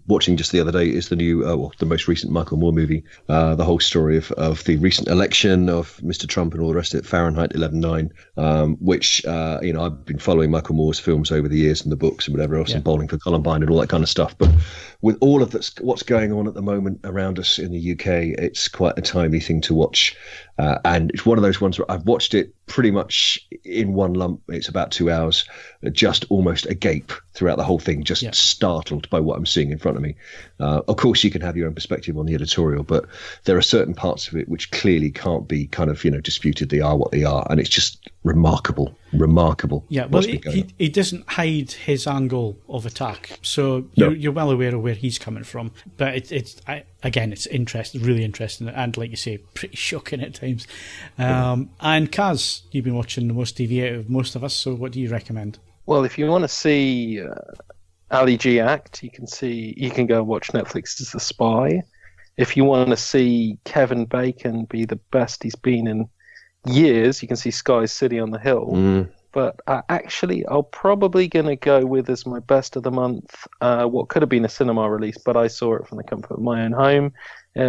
watching just the other day, is the new the most recent Michael Moore movie, the whole story of the recent election of Mr. Trump and all the rest of it, Fahrenheit 11/9, which I've been following Michael Moore's films over the years and the books and whatever else, and Bowling for Columbine and all that kind of stuff. But with all of what's going on at the moment around us in the UK, it's quite a timely thing to watch. And it's one of those ones where I've watched it pretty much in one lump. It's about 2 hours, just almost agape throughout the whole thing, just startled by what I'm seeing in front of me. Of course, you can have your own perspective on the editorial, but there are certain parts of it which clearly can't be kind of, disputed. They are what they are. And it's just remarkable. Yeah, well, he doesn't hide his angle of attack. So you're well aware of where he's coming from. But it's interesting, really interesting. And like you say, pretty shocking at times. And Kaz, you've been watching the most TV out of most of us. So what do you recommend? Well, if you want to see Ali G act, you can go and watch Netflix's The Spy. If you want to see Kevin Bacon be the best he's been in years, you can see Sky's City on the Hill. But actually, I'm probably going to go with as my best of the month what could have been a cinema release, but I saw it from the comfort of my own home,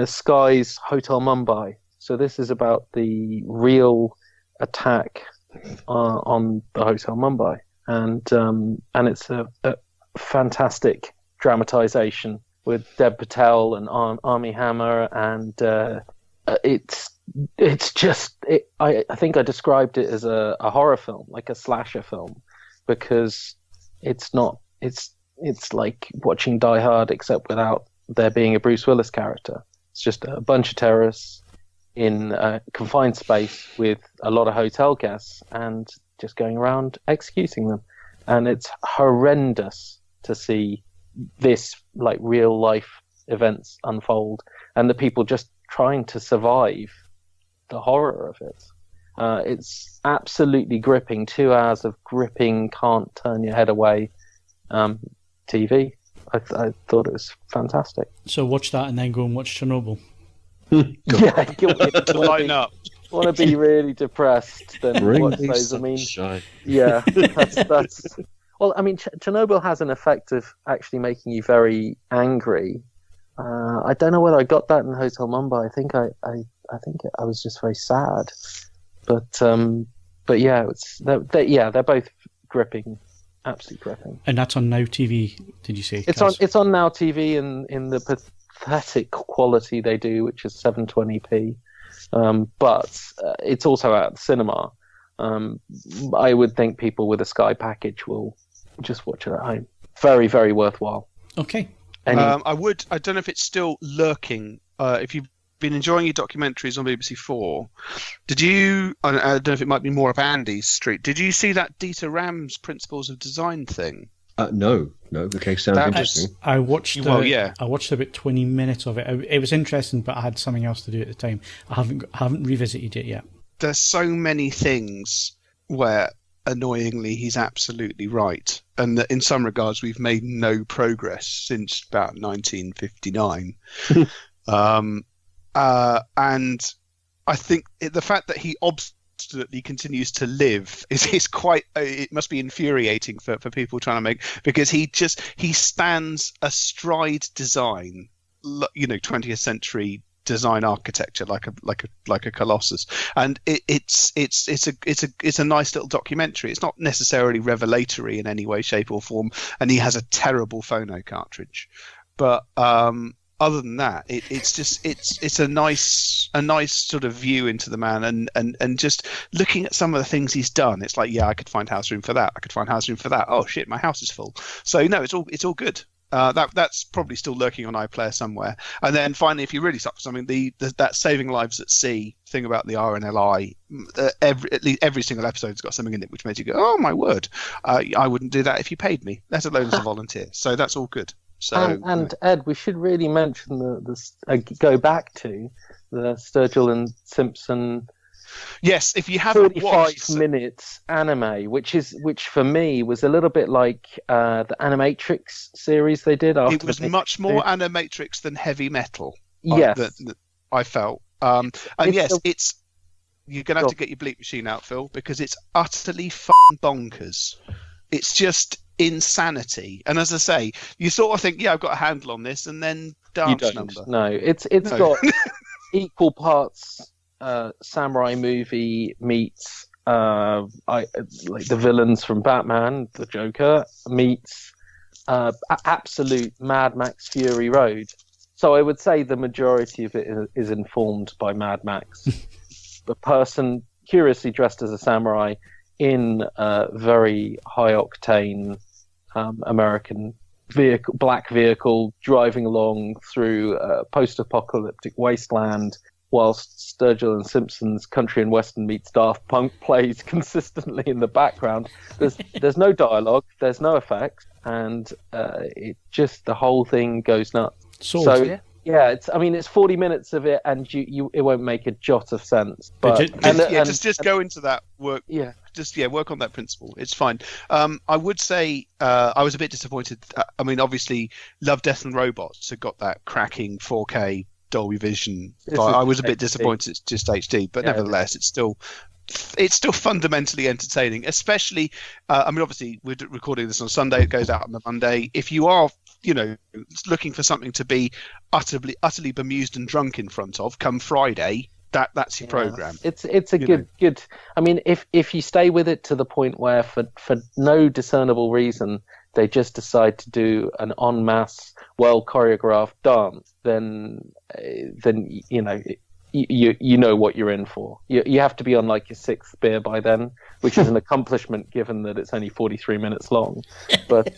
Sky's Hotel Mumbai. So this is about the real attack on the Hotel Mumbai. And it's a fantastic dramatization with Deb Patel and Armie Hammer, and it's just I think I described it as a horror film, like a slasher film, because it's like watching Die Hard except without there being a Bruce Willis character. It's just a bunch of terrorists in a confined space with a lot of hotel guests and just going around executing them. And it's horrendous to see this like real life events unfold and the people just trying to survive the horror of it. It's absolutely gripping. 2 hours of gripping, can't turn your head away TV. I thought it was fantastic. So watch that and then go and watch Chernobyl. Yeah, to lighten up. Want to be really depressed, then watch those. I mean, yeah, that's. Well, I mean, Chernobyl has an effect of actually making you very angry. I don't know whether I got that in Hotel Mumbai. I think I was just very sad. But yeah, they're both gripping, absolutely gripping. And that's on Now TV. Did you say? It's on Now TV in the pathetic quality they do, which is 720p. But it's also out at the cinema. I would think people with a Sky package will just watch it at home. Very, very worthwhile. Okay. I don't know if it's still lurking. If you've been enjoying your documentaries on BBC4, did you? I don't know if it might be more up Andy's street. Did you see that Dieter Ram's Principles of Design thing? No. Okay, sounds interesting. I watched. I watched about 20 minutes of it. It was interesting, but I had something else to do at the time. I haven't revisited it yet. There's so many things where, annoyingly, he's absolutely right, and that in some regards we've made no progress since about 1959. And I think the fact that he obstinately continues to live is quite. It must be infuriating for people trying to make, because he stands astride design, 20th century design architecture, like a colossus, and it's a nice little documentary. It's not necessarily revelatory in any way, shape, or form, and he has a terrible phono cartridge, but other than that, it's a nice sort of view into the man, and just looking at some of the things he's done, it's like, yeah, I could find house room for that. I could find house room for that. Oh shit, my house is full. So no, it's all good. That's probably still lurking on iPlayer somewhere. And then finally, if you really suck for something, that Saving Lives at Sea thing about the RNLI, every single episode's got something in it which makes you go, oh my word, I wouldn't do that if you paid me, let alone as a volunteer. So that's all good. So and Ed, we should really mention go back to the Sturgill and Simpson. Yes, if you haven't 45 watched minutes anime, which for me was a little bit like the Animatrix series they did. After it was much more Animatrix than Heavy Metal. Yes, I felt. It's you're gonna have to get your bleep machine out, Phil, because it's utterly bonkers. It's just insanity. And as I say, you sort of think, yeah, I've got a handle on this, and then dance number. No, it's got equal parts samurai movie meets like the villains from Batman, the Joker, meets absolute Mad Max Fury Road. So I would say the majority of it is informed by Mad Max. The person curiously dressed as a samurai in a very high octane American black vehicle, driving along through a post-apocalyptic wasteland, whilst Sturgill and Simpson's Country and Western meets Daft Punk plays consistently in the background. There's no dialogue, there's no effects, and the whole thing goes nuts. So Yeah, it's 40 minutes of it, and it won't make a jot of sense. But just go into that work. Yeah, work on that principle. It's fine. I would say I was a bit disappointed. I mean, obviously, Love, Death and Robots had got that cracking 4K Dolby Vision. I was a bit disappointed it's just HD, but nevertheless, it's still fundamentally entertaining. Especially, I mean, obviously, we're recording this on Sunday. It goes out on the Monday. If you are, looking for something to be utterly bemused and drunk in front of, come Friday, that's your program. It's a good. I mean, if you stay with it to the point where for no discernible reason they just decide to do an en masse, well choreographed dance, then you know what you're in for. You have to be on like your sixth beer by then, which is an accomplishment given that it's only 43 minutes long. But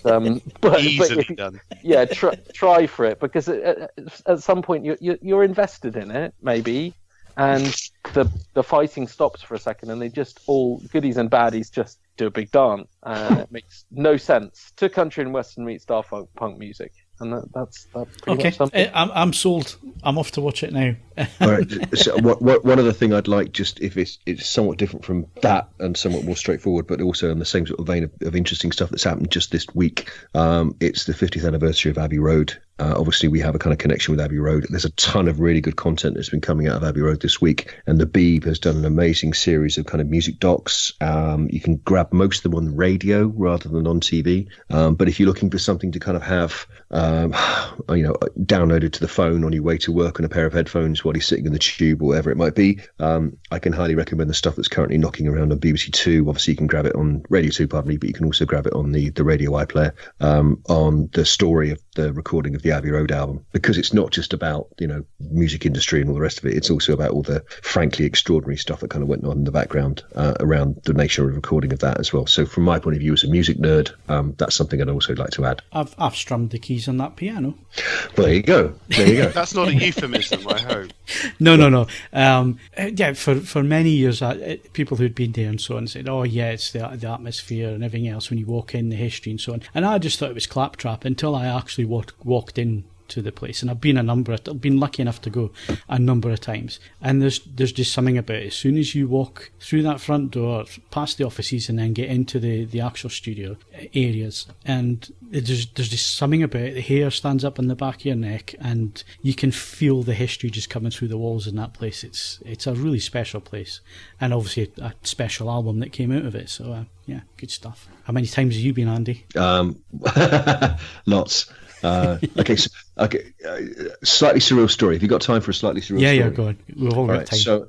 easily done. Yeah, try for it, because at some point you're invested in it, maybe, and the fighting stops for a second, and they just all goodies and baddies just do a big dance. It makes no sense to country and western meets star punk music. And that's pretty much something. I'm sold. I'm off to watch it now. All right. So one other thing I'd like, just if it's somewhat different from that and somewhat more straightforward, but also in the same sort of vein of interesting stuff that's happened just this week. It's the 50th anniversary of Abbey Road. Obviously, we have a kind of connection with Abbey Road. There's a ton of really good content that's been coming out of Abbey Road this week, and the Beeb has done an amazing series of kind of music docs. You can grab most of them on the radio rather than on TV. But if you're looking for something to kind of have, downloaded to the phone on your way to work on a pair of headphones while you're sitting in the tube or whatever it might be, I can highly recommend the stuff that's currently knocking around on BBC Two. Obviously, you can grab it on Radio 2, but you can also grab it on the Radio iPlayer, on the story of the recording of the Abbey Road album, because it's not just about music industry and all the rest of it. It's also about all the frankly extraordinary stuff that kind of went on in the background around the nature of recording of that as well. So from my point of view as a music nerd, that's something I'd also like to add. I've strummed the keys on that piano. Well, there you go. That's not a euphemism, I hope. No. For many years, people who'd been there and so on said, "Oh yeah, it's the atmosphere and everything else when you walk in, the history and so on." And I just thought it was claptrap until I actually walked in to the place, and I've been lucky enough to go a number of times, and there's just something about it. As soon as you walk through that front door, past the offices, and then get into the actual studio areas, and there's just something about it. The hair stands up on the back of your neck, and you can feel the history just coming through the walls in that place. It's a really special place, and obviously a special album that came out of it. So good stuff. How many times have you been, Andy? Lots. Slightly surreal story. Have you got time for a slightly surreal story? Yeah, go on. We've all got time. So,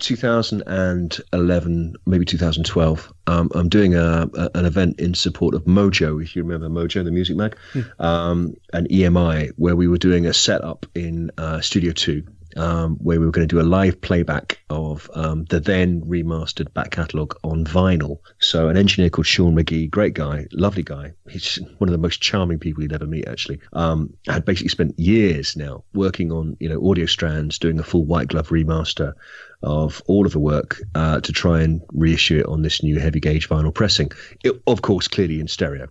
2011, maybe 2012, I'm doing an event in support of Mojo, if you remember Mojo, the music mag, and EMI, where we were doing a setup in Studio 2. Where we were going to do a live playback of the then remastered back catalogue on vinyl. So an engineer called Sean McGee, great guy, lovely guy. He's one of the most charming people you'd ever meet, actually. Had basically spent years now working on audio strands, doing a full white glove remaster of all of the work to try and reissue it on this new heavy gauge vinyl pressing. It, of course, clearly in stereo.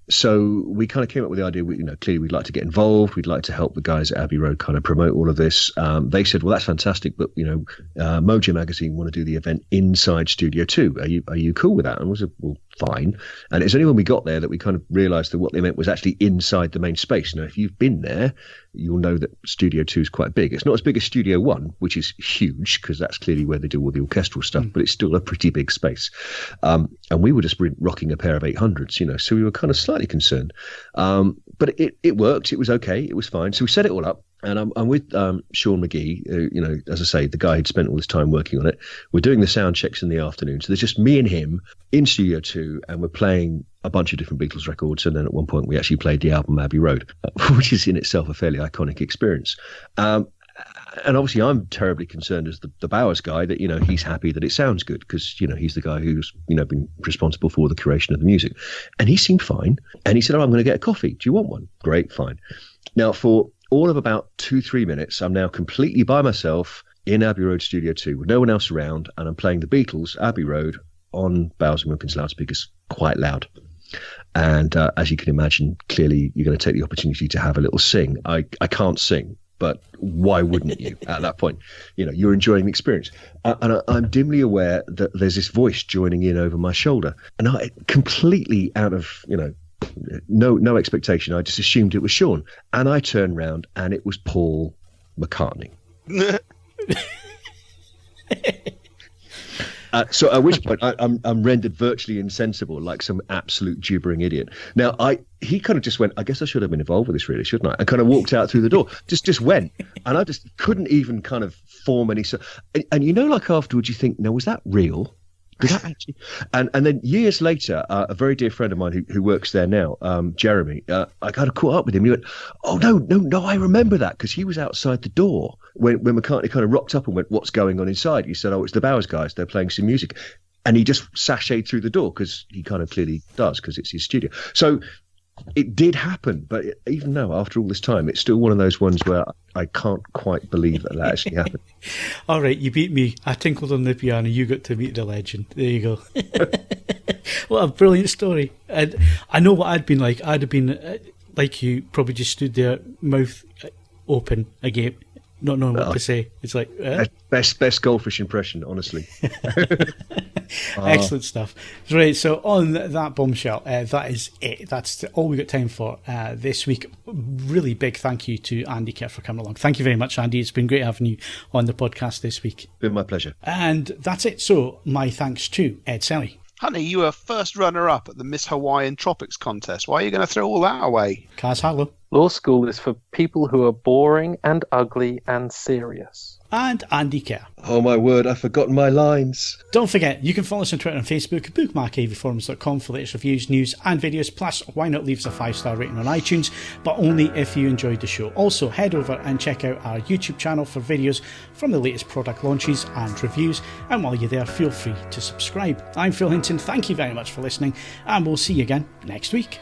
So we kind of came up with the idea, clearly we'd like to get involved. We'd like to help the guys at Abbey Road kind of promote all of this. They said, well, that's fantastic, but, Mojo Magazine want to do the event inside Studio 2. Are you cool with that? And we said, well, fine. And it's only when we got there that we kind of realised that what they meant was actually inside the main space. If you've been there, you'll know that Studio 2 is quite big. It's not as big as Studio 1, which is huge, because that's clearly where they do all the orchestral stuff, but it's still a pretty big space. And we were just rocking a pair of 800s, so we were kind of slightly concerned. But it worked. It was okay. It was fine. So we set it all up. And I'm with Sean McGee, as I say, the guy who'd spent all this time working on it. We're doing the sound checks in the afternoon. So there's just me and him in Studio 2, and we're playing a bunch of different Beatles records. And then at one point, we actually played the album Abbey Road, which is in itself a fairly iconic experience. And obviously, I'm terribly concerned as the Bowers guy that, he's happy that it sounds good because, he's the guy who's, been responsible for the curation of the music. And he seemed fine. And he said, I'm going to get a coffee. Do you want one? Great, fine. Now, for all of about 2-3 minutes, I'm now completely by myself in Abbey Road Studio 2 with no one else around, and I'm playing the Beatles, Abbey Road, on Bowers & Wilkins loudspeakers quite loud. And as you can imagine, clearly you're going to take the opportunity to have a little sing. I can't sing, but why wouldn't you at that point? You're enjoying the experience. And I'm dimly aware that there's this voice joining in over my shoulder. And I completely out of, no expectation. I just assumed it was Sean. And I turned round and it was Paul McCartney. So at which point I'm rendered virtually insensible, like some absolute gibbering idiot. Now he kind of just went, I guess I should have been involved with this, really, shouldn't I? And kind of walked out through the door, just went, and I just couldn't even kind of form any. And like afterwards, you think, no, was that real? Did that actually? And then years later, a very dear friend of mine who works there now, Jeremy, I kind of caught up with him. He went, "Oh no, I remember that," because he was outside the door when McCartney kind of rocked up and went, "What's going on inside?" He said, "Oh, it's the Bowers guys. They're playing some music," and he just sashayed through the door because he kind of clearly does because it's his studio. So it did happen, but even now, after all this time, it's still one of those ones where I can't quite believe that actually happened. All right, you beat me. I tinkled on the piano. You got to meet the legend. There you go. What a brilliant story. And I know what I'd been like. I'd have been like you, probably just stood there, mouth open, agape, not knowing what to say. It's like best goldfish impression, honestly. Excellent stuff. Right, so on that bombshell, that is it. That's all we got time for this week. Really big thank you to Andy Kerr for coming along. Thank you very much, Andy. It's been great having you on the podcast this week. Been my pleasure. And that's it. So my thanks to Ed Selley. Honey, you were first runner-up at the Miss Hawaiian Tropics contest. Why are you going to throw all that away? Kaz Harlow. Law school is for people who are boring and ugly and serious. And Andy Kerr. Oh my word, I've forgotten my lines. Don't forget, you can follow us on Twitter and Facebook, bookmark AVForums.com for latest reviews, news and videos. Plus, why not leave us a 5-star rating on iTunes, but only if you enjoyed the show. Also, head over and check out our YouTube channel for videos from the latest product launches and reviews. And while you're there, feel free to subscribe. I'm Phil Hinton, thank you very much for listening, and we'll see you again next week.